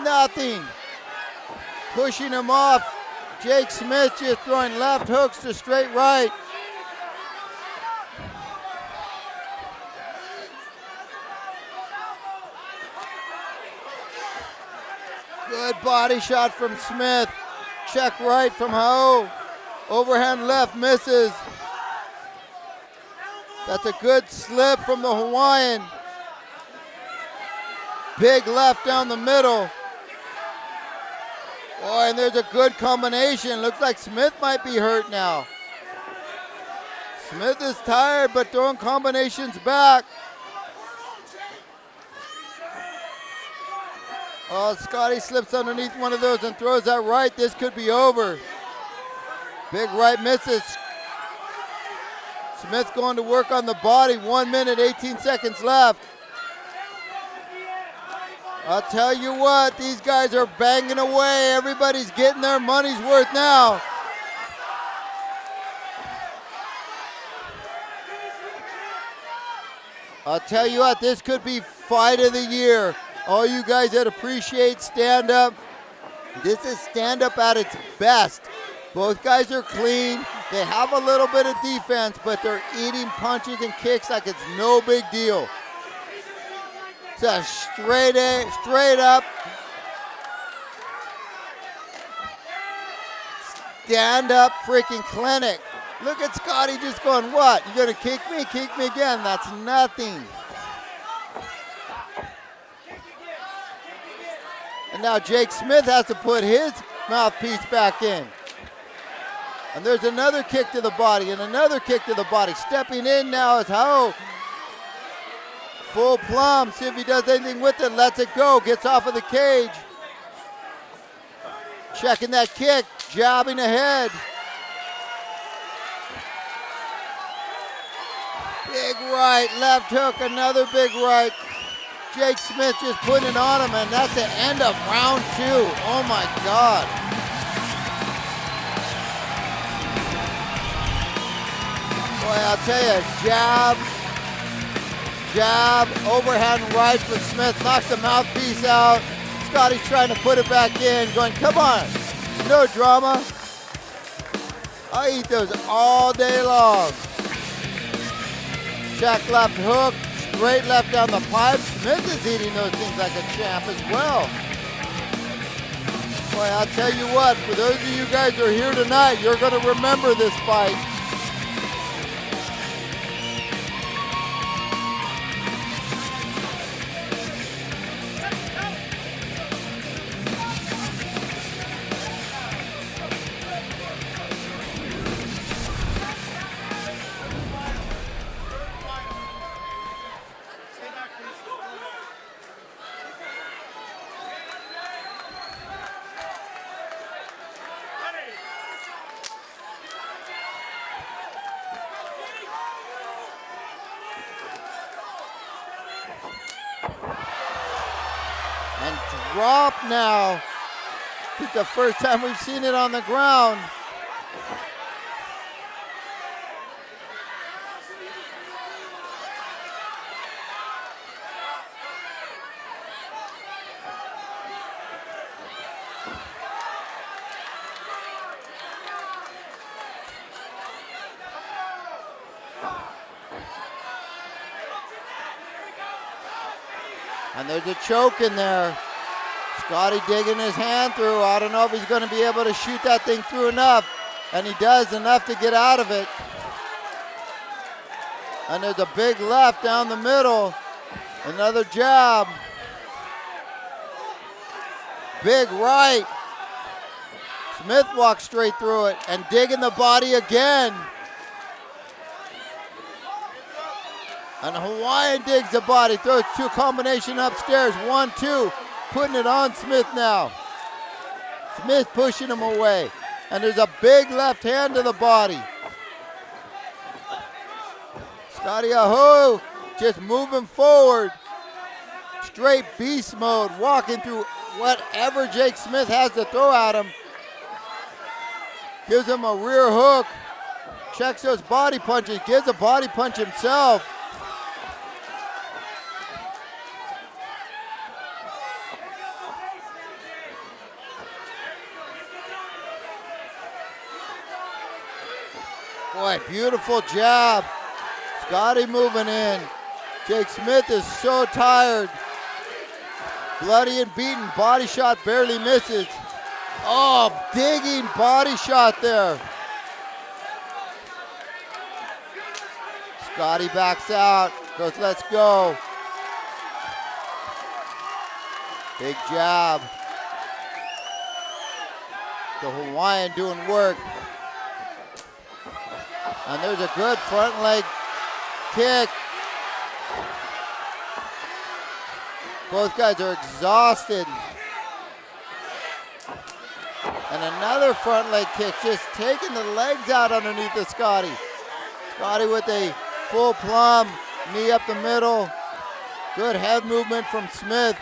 S6: Nothing. Pushing him off. Jake Smith just throwing left hooks to straight right. Good body shot from Smith. Check right from Howe. Overhand left misses. That's a good slip from the Hawaiian. Big left down the middle. Boy, and there's a good combination. Looks like Smith might be hurt now. Smith is tired, but throwing combinations back. Oh, Scotty slips underneath one of those and throws that right. This could be over. Big right misses. Smith going to work on the body. 1 minute, 18 seconds left. I'll tell you what, these guys are banging away. Everybody's getting their money's worth now. I'll tell you what, this could be fight of the year. All you guys that appreciate stand-up, this is stand-up at its best. Both guys are clean. They have a little bit of defense, but they're eating punches and kicks like it's no big deal. It's a straight up stand-up freaking clinic. Look at Scotty just going, what? You gonna kick me? Kick me again. That's nothing. And now Jake Smith has to put his mouthpiece back in. And there's another kick to the body and another kick to the body. Stepping in now is Howe. Full plumb, see if he does anything with it, lets it go, gets off of the cage. Checking that kick, jabbing ahead. Big right, left hook, another big right. Jake Smith just putting it on him, and that's the end of round 2. Oh my God. Boy, I'll tell you, jab, overhand right from Smith, knocks the mouthpiece out. Scotty's trying to put it back in, going, come on, no drama. I eat those all day long. Check left hook, straight left down the pipe. Smith is eating those things like a champ as well. Boy, I'll tell you what, for those of you guys who are here tonight, you're going to remember this fight. And drop now. It's the first time we've seen it on the ground. And there's a choke in there. Scotty digging his hand through. I don't know if he's going to be able to shoot that thing through enough. And he does enough to get out of it. And there's a big left down the middle. Another jab. Big right. Smith walks straight through it and digging the body again. And Hawaiian digs the body, throws two combination upstairs, 1-2, putting it on Smith now. Smith pushing him away. And there's a big left hand to the body. Scotty Aho just moving forward. Straight beast mode, walking through whatever Jake Smith has to throw at him. Gives him a rear hook. Checks those body punches, gives a body punch himself. Boy, beautiful jab. Scotty moving in. Jake Smith is so tired. Bloody and beaten. Body shot barely misses. Oh, digging body shot there. Scotty backs out. Goes, let's go. Big jab. The Hawaiian doing work. And there's a good front leg kick. Both guys are exhausted. And another front leg kick, just taking the legs out underneath the Scotty. Scotty with a full plumb, knee up the middle. Good head movement from Smith.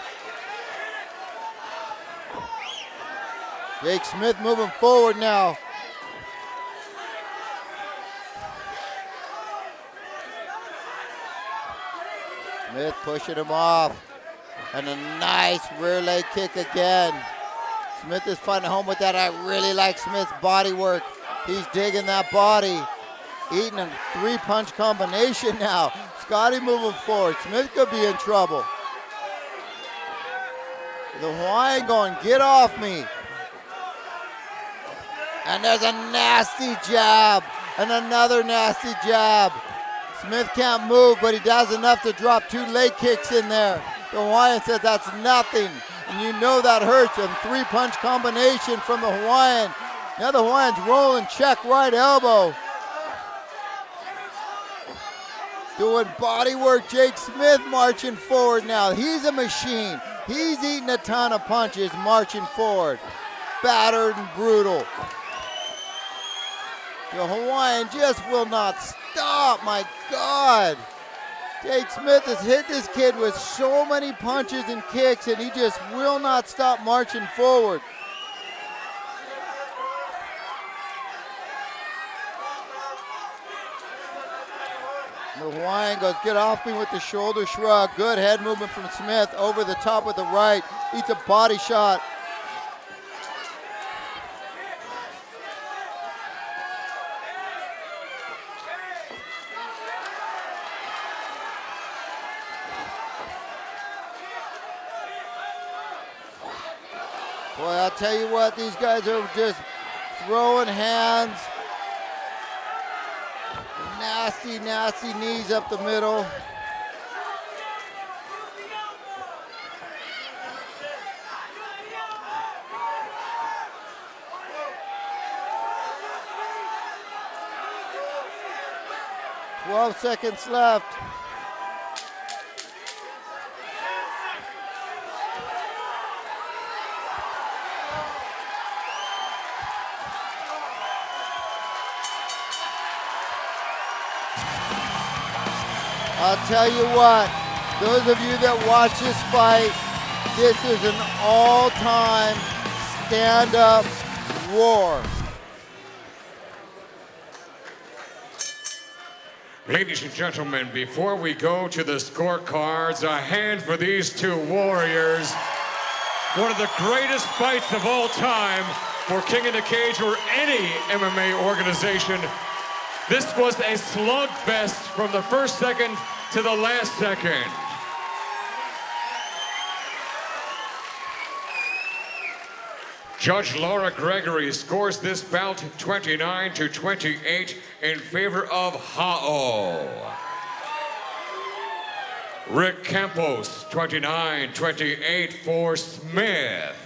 S6: Jake Smith moving forward now. Smith pushing him off. And a nice rear leg kick again. Smith is finding home with that. I really like Smith's body work. He's digging that body. Eating a three-punch combination now. Scotty moving forward. Smith could be in trouble. The Hawaiian going, get off me. And there's a nasty jab. And another nasty jab. Smith can't move, but he does enough to drop two leg kicks in there. The Hawaiian says that's nothing. And you know that hurts. A three-punch combination from the Hawaiian. Now the Hawaiian's rolling, check right elbow. Doing body work. Jake Smith marching forward now. He's a machine. He's eating a ton of punches, marching forward. Battered and brutal. The Hawaiian just will not stop, my God. Tate Smith has hit this kid with so many punches and kicks, and he just will not stop marching forward. The Hawaiian goes, get off me with the shoulder shrug. Good head movement from Smith over the top with the right. Eats a body shot. Boy, I'll tell you what, these guys are just throwing hands. Nasty, nasty knees up the middle. "12 seconds left. I'll tell you what, those of you that watch this fight, this is an all-time stand-up war.
S4: Ladies and gentlemen, before we go to the scorecards, a hand for these two warriors. One of the greatest fights of all time for King of the Cage or any MMA organization. This was a slugfest from the first second to the last second. Judge Laura Gregory scores this bout 29-28 in favor of Ha'o. Rick Campos, 29-28 for Smith.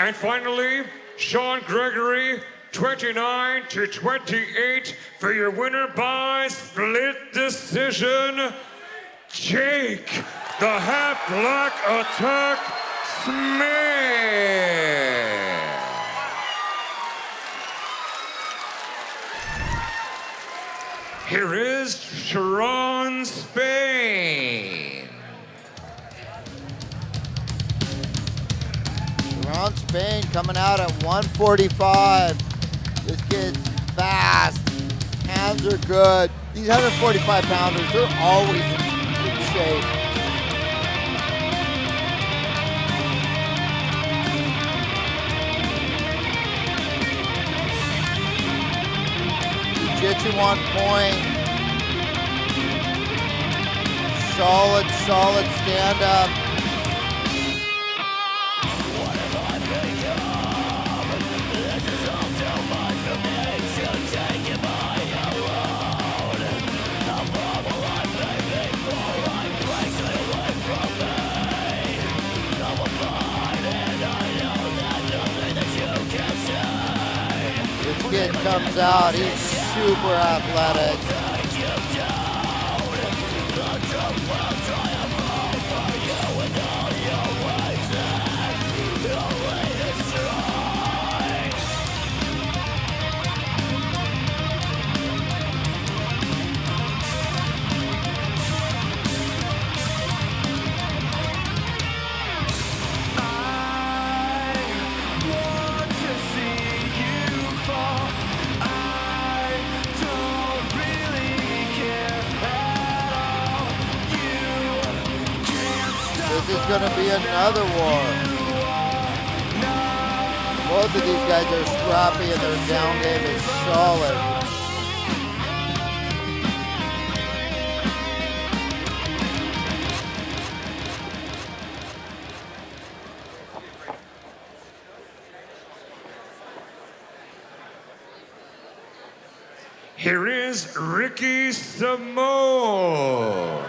S4: And finally, Sean Gregory, 29-28 for your winner by split decision, Jake, the half-black attack, Smith. Here is Charon, Spain.
S6: Charon, Spain coming out at 145. This kid's fast, hands are good. These 145 pounders, they're always in good shape. Jiu-jitsu on point. Solid, solid stand-up. Kid comes out, he's super athletic. This is going to be another war. Both of these guys are scrappy and their down game is solid.
S4: Here is Ricky Simone.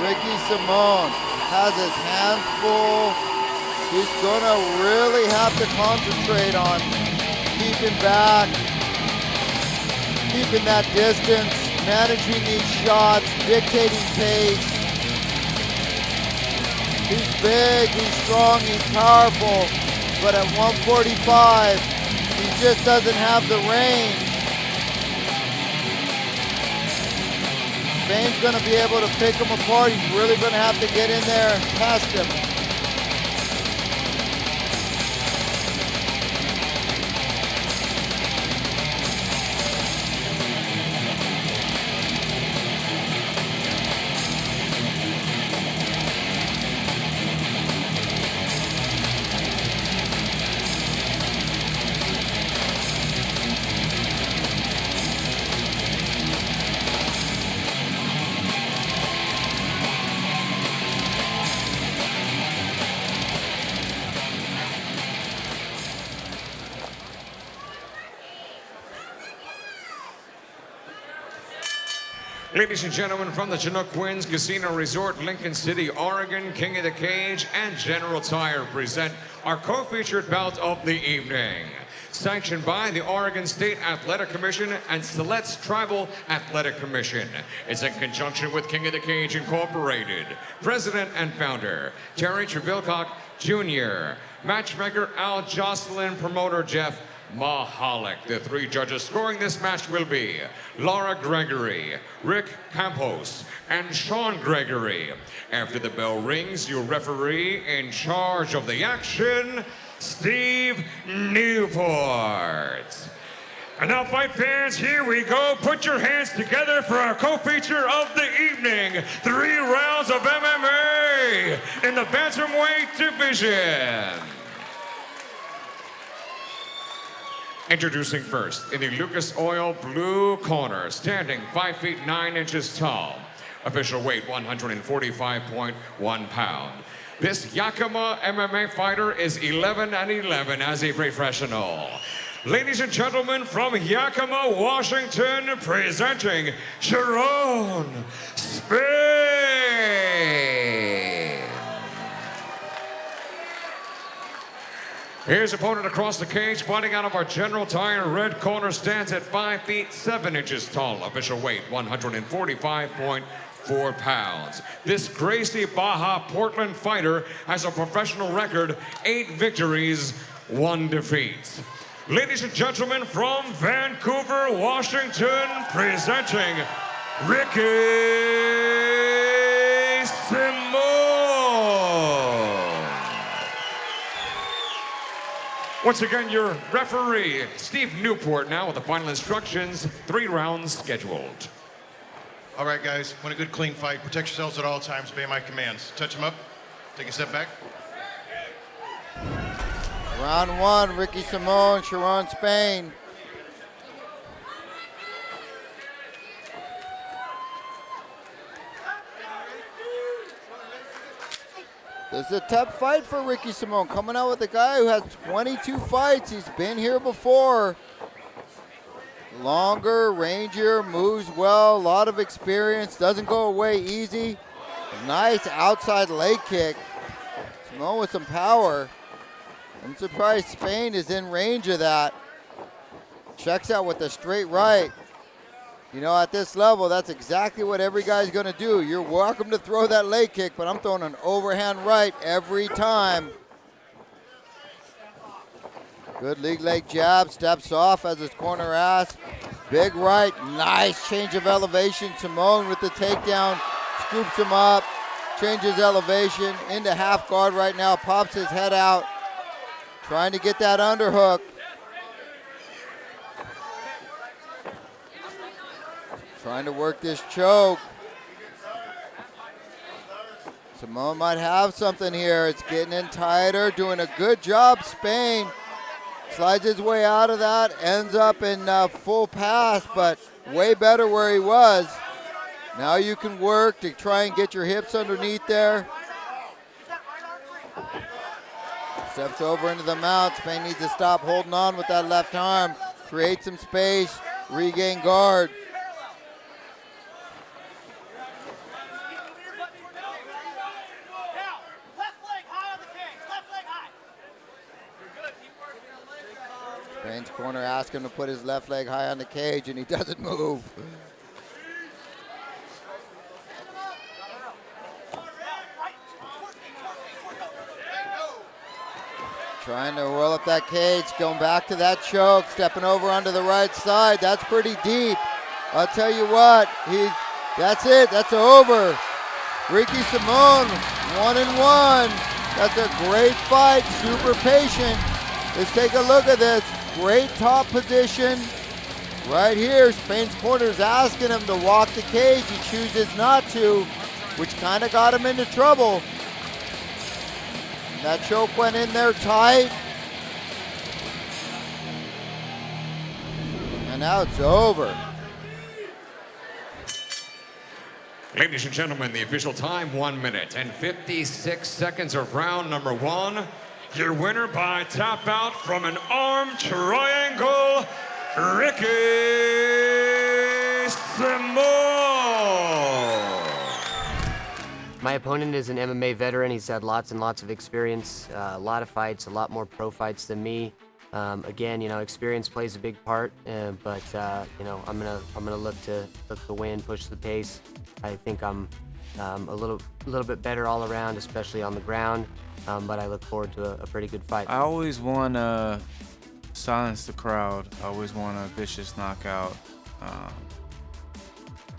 S6: Ricky Simone has his hands full. He's gonna really have to concentrate on keeping back, keeping that distance, managing these shots, dictating pace. He's big, he's strong, he's powerful, but at 145, he just doesn't have the range. Spain's gonna be able to pick him apart. He's really gonna have to get in there and test him.
S4: Ladies and gentlemen, from the Chinook Winds Casino Resort, Lincoln City, Oregon, King of the Cage and General Tire present our co-featured bout of the evening. Sanctioned by the Oregon State Athletic Commission and Silet's Tribal Athletic Commission. It's in conjunction with King of the Cage Incorporated. President and founder, Terry Trevilcock Jr., matchmaker Al Jocelyn, promoter Jeff Mahalik. The three judges scoring this match will be Laura Gregory, Rick Campos, and Sean Gregory. After the bell rings, your referee in charge of the action, Steve Newport. And now, fight fans, here we go. Put your hands together for our co-feature of the evening. 3 rounds of MMA in the bantamweight division. Introducing first, in the Lucas Oil blue corner, standing 5 feet 9 inches tall. Official weight 145.1 pounds. This Yakima MMA fighter is 11-11 as a professional. Ladies and gentlemen, from Yakima, Washington, presenting Charon, Spain. His opponent across the cage, fighting out of our General Tire red corner, stands at 5 feet 7 inches tall. Official weight 145.4 pounds. This Gracie Baja Portland fighter has a professional record, 8 victories, 1 defeat. Ladies and gentlemen, from Vancouver, Washington, presenting Ricky Simone. Once again, your referee, Steve Newport, now with the final instructions, 3 rounds scheduled.
S5: All right, guys, want a good, clean fight. Protect yourselves at all times. Obey my commands. Touch him up. Take a step back.
S6: Round 1, Ricky Simone, Charon, Spain. This is a tough fight for Ricky Simone, coming out with a guy who has 22 fights. He's been here before. Longer, rangier, moves well, a lot of experience, doesn't go away easy. Nice outside leg kick. Simone with some power. I'm surprised Spain is in range of that. Checks out with a straight right. You know, at this level, that's exactly what every guy's gonna do. You're welcome to throw that leg kick, but I'm throwing an overhand right every time. Good lead leg jab, steps off as his corner ass. Big right, nice change of elevation. Simone with the takedown, scoops him up, changes elevation into half guard right now, pops his head out, trying to get that underhook. Trying to work this choke. Simone might have something here. It's getting in tighter, doing a good job, Spain. Slides his way out of that, ends up in full pass, but way better where he was. Now you can work to try and get your hips underneath there. Steps over into the mount. Spain needs to stop holding on with that left arm. Create some space, regain guard. Spain's corner asks him to put his left leg high on the cage, and he doesn't move. Trying to roll up that cage, going back to that choke, stepping over onto the right side. That's pretty deep. I'll tell you what, that's it, that's over. Ricky Simone, 1-1. That's a great fight, super patient. Let's take a look at this. Great top position. Right here, Spain's corner is asking him to walk the cage. He chooses not to, which kind of got him into trouble. That choke went in there tight. And now it's over.
S4: Ladies and gentlemen, the official time, 1 minute and 56 seconds of round number 1. Your winner by tap out from an arm triangle, Ricky Simone.
S8: My opponent is an MMA veteran. He's had lots and lots of experience, a lot of fights, a lot more pro fights than me. Again, you know, experience plays a big part, but you know, I'm gonna look to win, push the pace. I think I'm a little bit better all around, especially on the ground. But I look forward to a pretty good fight.
S9: I always want to silence the crowd. I always want a vicious knockout.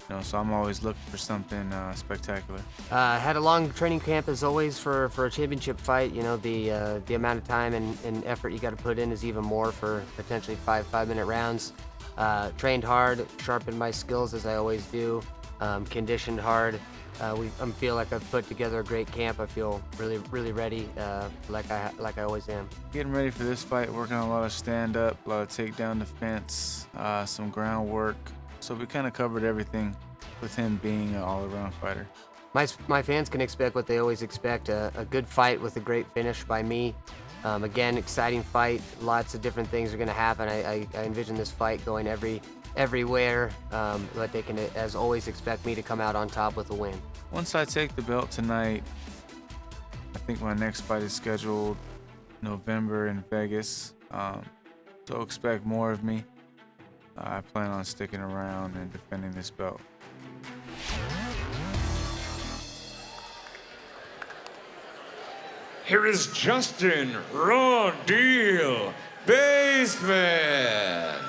S9: You know, so I'm always looking for something spectacular.
S8: Had a long training camp as always for a championship fight. You know, the amount of time and effort you got to put in is even more for potentially five-minute rounds. Trained hard, sharpened my skills as I always do. Conditioned hard. I feel like I've put together a great camp. I feel really ready, like I always am.
S9: Getting ready for this fight, working on a lot of stand-up, a lot of takedown defense, some groundwork. So we kind of covered everything with him being an all-around fighter.
S8: My fans can expect what they always expect, a good fight with a great finish by me. Again, exciting fight. Lots of different things are going to happen. I envision this fight going everywhere, but they can, as always, expect me to come out on top with a win.
S9: Once I take the belt tonight, I think my next fight is scheduled November in Vegas. So expect more of me. I plan on sticking around and defending this belt.
S4: Here is Justin Baseman.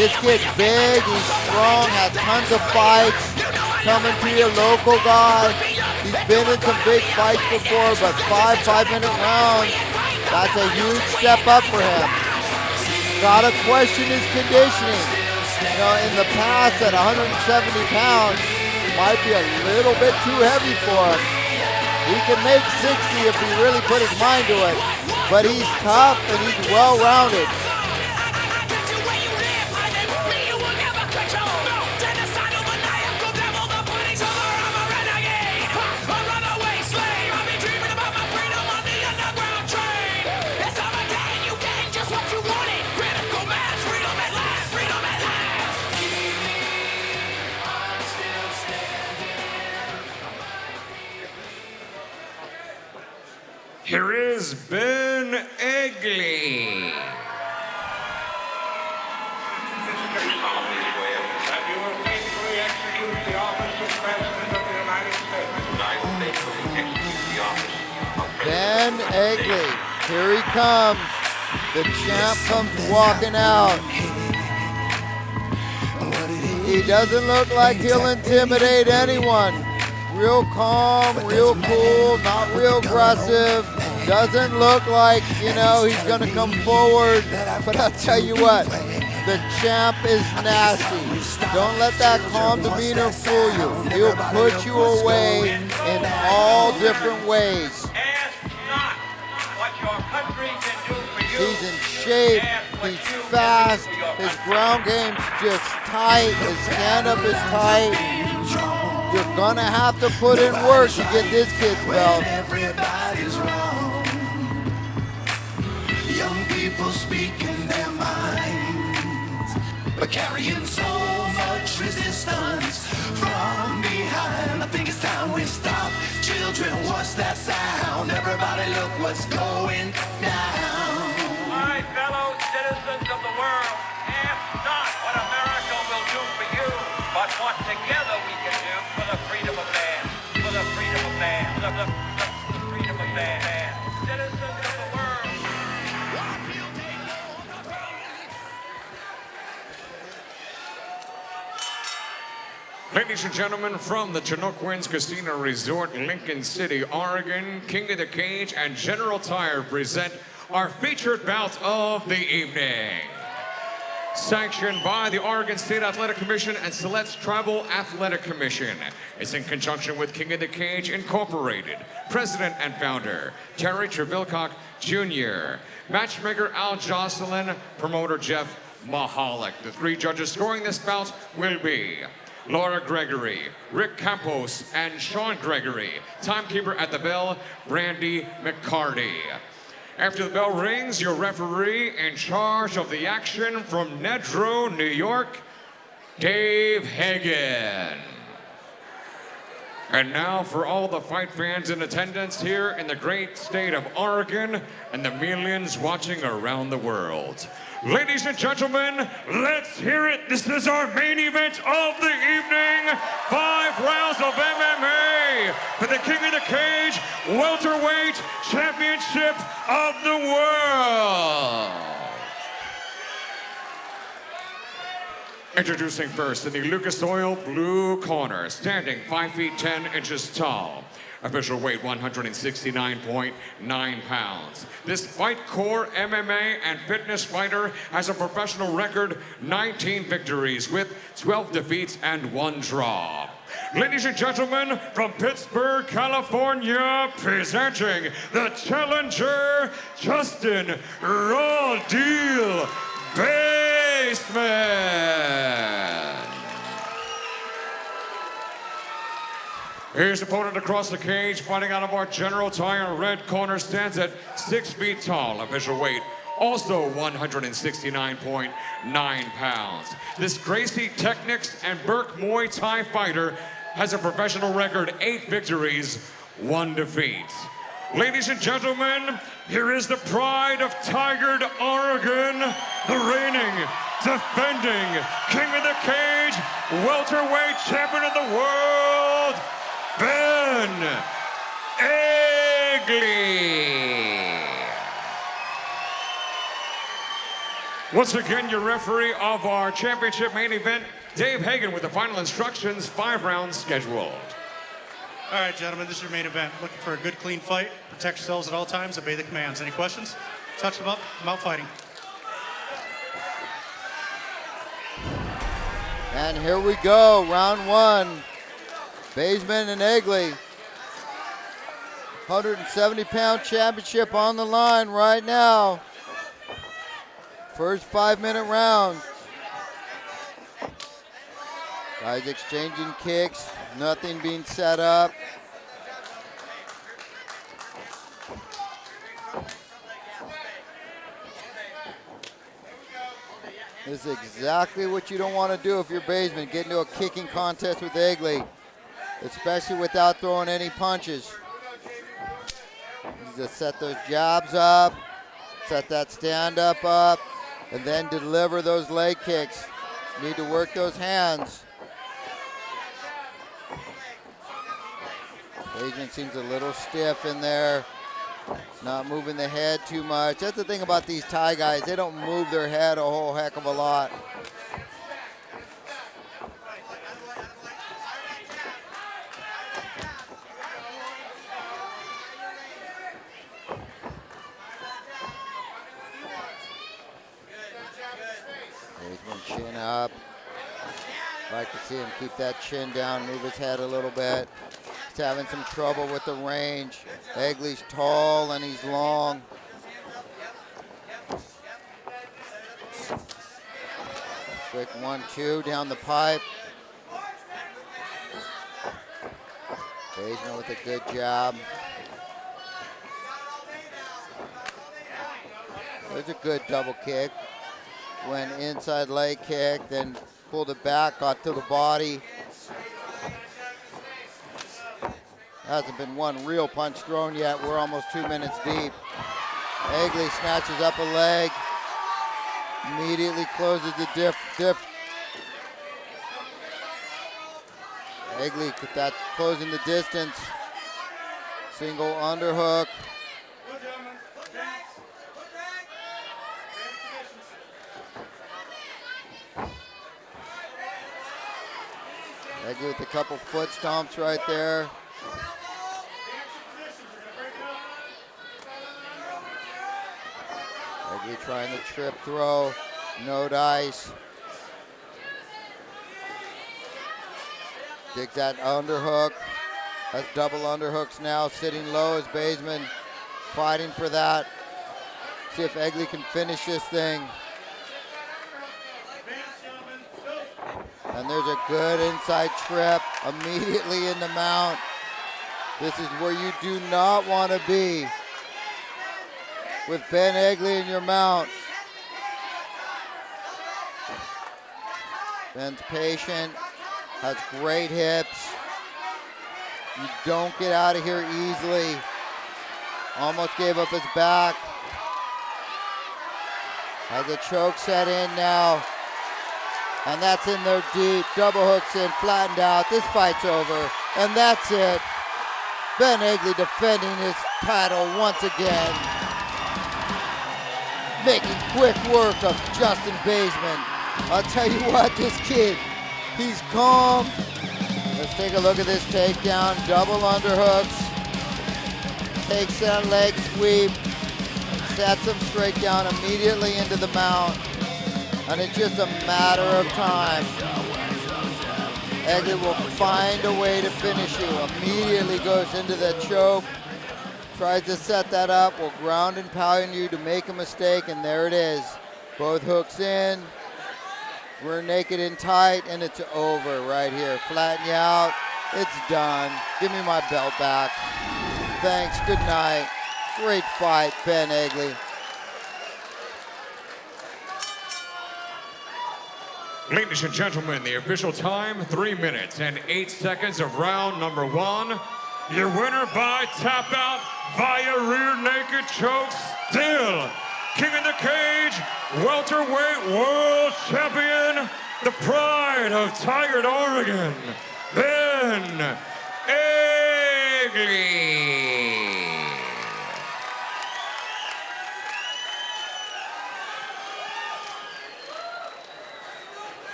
S6: This kid's big, he's strong, has tons of fights, coming to your local guy. He's been in some big fights before, but five-minute rounds, that's a huge step up for him. Gotta question his conditioning. You know, in the past at 170 pounds, might be a little bit too heavy for him. He can make 60 if he really put his mind to it, but he's tough and he's well-rounded.
S4: Here is Ben Egli.
S6: Ben Egli, here he comes. The champ comes walking out. He doesn't look like he'll intimidate anyone. Real calm, real cool, not real aggressive. Doesn't look like, you know, he's gonna come forward. But I'll tell you what, the champ is nasty. Don't let that calm demeanor fool you. He'll put you away in all different ways.
S10: Ask not what your country can do for you.
S6: He's in shape, he's fast, his ground game's just tight, his stand-up is tight. You're gonna have to put in work to get this kid's belt.
S1: Everybody's wrong. Young people speaking their minds, but carrying so much resistance from behind. I think it's time we stop. Children, what's that sound? Everybody look what's going down.
S10: My fellow citizens of the world, ask not what America will do for you, but what together we can do for the freedom of man, for the freedom of man, for the freedom of man. Citizens of the world.
S4: Ladies and gentlemen, from the Chinook Winds Casino Resort, Lincoln City, Oregon, King of the Cage and General Tire present our featured bout of the evening. Sanctioned by the Oregon State Athletic Commission and Select Tribal Athletic Commission. It's in conjunction with King of the Cage Incorporated, President and Founder, Terry Trevilcock Jr., Matchmaker Al Jocelyn, Promoter Jeff Mahalik. The three judges scoring this bout will be Laura Gregory, Rick Campos, and Sean Gregory. Timekeeper at the bell, Brandy McCarty. After the bell rings, your referee in charge of the action from Nedrow, New York, Dave Hagen. And now for all the fight fans in attendance here in the great state of Oregon and the millions watching around the world. Ladies and gentlemen, let's hear it. This is our main event of the evening. 5 rounds of MMA for the King of the Cage Welterweight Championship of the world. Introducing first in the Lucas Oil blue corner, standing 5 feet 10 inches tall. Official weight 169.9 pounds. This Fight Core MMA and fitness fighter has a professional record 19 victories with 12 defeats and 1 draw. Ladies and gentlemen, from Pittsburgh, California, presenting the challenger, Justin Raw Deal Baseman. His opponent across the cage, fighting out of our General Tire red corner, stands at 6 feet tall. Official weight also 169.9 pounds. This Gracie Technics and Burke Muay Thai fighter has a professional record 8 victories, 1 defeat. Ladies and gentlemen, here is the pride of Tigard, Oregon, the reigning, defending King of the Cage, welterweight champion of the world, Benett. Egli. Once again, your referee of our championship main event, Dave Hagen, with the final instructions, 5 rounds scheduled.
S7: All right, gentlemen, this is your main event. Looking for a good, clean fight. Protect yourselves at all times. Obey the commands. Any questions? Touch them up. Come out fighting.
S6: And here we go, round 1. Baseman and Egli. 170-pound championship on the line right now. First 5-minute round. Guys exchanging kicks, nothing being set up. This is exactly what you don't want to do if you're Baseman. Get into a kicking contest with Egli, especially without throwing any punches. Just set those jabs up, set that stand-up up, and then deliver those leg kicks. You need to work those hands. Baseman seems a little stiff in there. Not moving the head too much. That's the thing about these Thai guys. They don't move their head a whole heck of a lot. Baseman chin up. Like to see him keep that chin down, move his head a little bit. He's having some trouble with the range. Egli's tall and he's long. Quick 1-2 down the pipe. Baseman with a good jab. There's a good double kick. Went inside leg kick, then pulled it back, got to the body. Hasn't been one real punch thrown yet. We're almost 2 minutes deep. Egli snatches up a leg. Immediately closes the diff. Egli with that closing the distance. Single underhook. Egli with a couple foot stomps right there. Egli trying to trip throw, no dice. Dig that underhook. That's double underhooks now, sitting low as Baseman fighting for that. See if Egli can finish this thing. And there's a good inside trip immediately in the mount. This is where you do not want to be with Ben Egli in your mount. Ben's patient, has great hips. You don't get out of here easily. Almost gave up his back. Has a choke set in now. And that's in there deep. Double hooks in, flattened out. This fight's over. And that's it. Ben Egli defending his title once again. Making quick work of Justin Baseman. I'll tell you what, this kid, he's calm. Let's take a look at this takedown. Double underhooks. Takes that leg sweep. Sets him straight down immediately into the mount. And it's just a matter of time. Egli will find a way to finish you. Immediately goes into the choke. Tries to set that up. Will ground and pound you to make a mistake. And there it is. Both hooks in. We're naked and tight. And it's over right here. Flatten you out. It's done. Give me my belt back. Thanks. Good night. Great fight, Ben Egli.
S4: Ladies and gentlemen, the official time, 3 minutes and 8 seconds of round number 1. Your winner by tap out via rear naked choke, still King of the Cage, welterweight world champion, the pride of Tigard, Oregon, Ben Egli.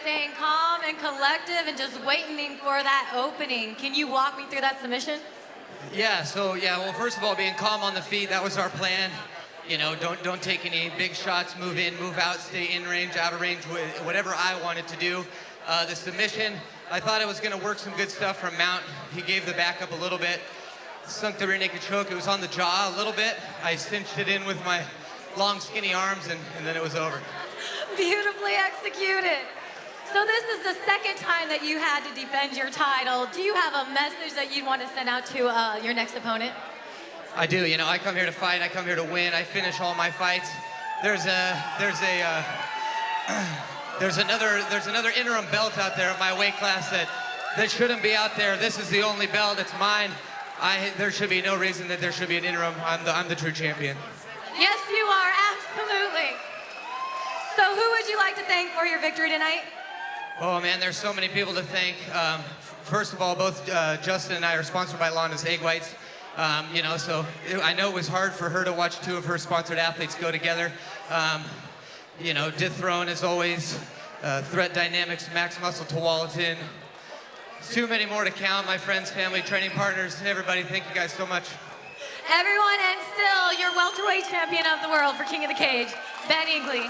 S11: Staying calm and collective and just waiting for that opening. Can you walk me through that submission?
S12: Well, first of all, being calm on the feet, that was our plan. You know, don't take any big shots, move in, move out, stay in range, out of range, whatever I wanted to do. The submission, I thought I was gonna work some good stuff from mount. He gave the back up a little bit, sunk the rear naked choke. It was on the jaw a little bit. I cinched it in with my long, skinny arms, and then it was over.
S11: Beautifully executed. So this is the second time that you had to defend your title. Do you have a message that you want to send out to your next opponent?
S12: I do. You know, I come here to fight. I come here to win. I finish all my fights. There's another interim belt out there in my weight class that shouldn't be out there. This is the only belt. It's mine. There should be no reason that there should be an interim. I'm the true champion.
S11: Yes, you are. Absolutely. So who would you like to thank for your victory tonight?
S12: Oh man, there's so many people to thank. First of all, both Justin and I are sponsored by Londa's Egg Whites. So I know it was hard for her to watch two of her sponsored athletes go together. Dith Throne as always, Threat Dynamics, Max Muscle to Wallaton. Too many more to count, my friends, family, training partners, everybody, thank you guys so much.
S11: Everyone, and still your welterweight champion of the world for King of the Cage, Ben Egli.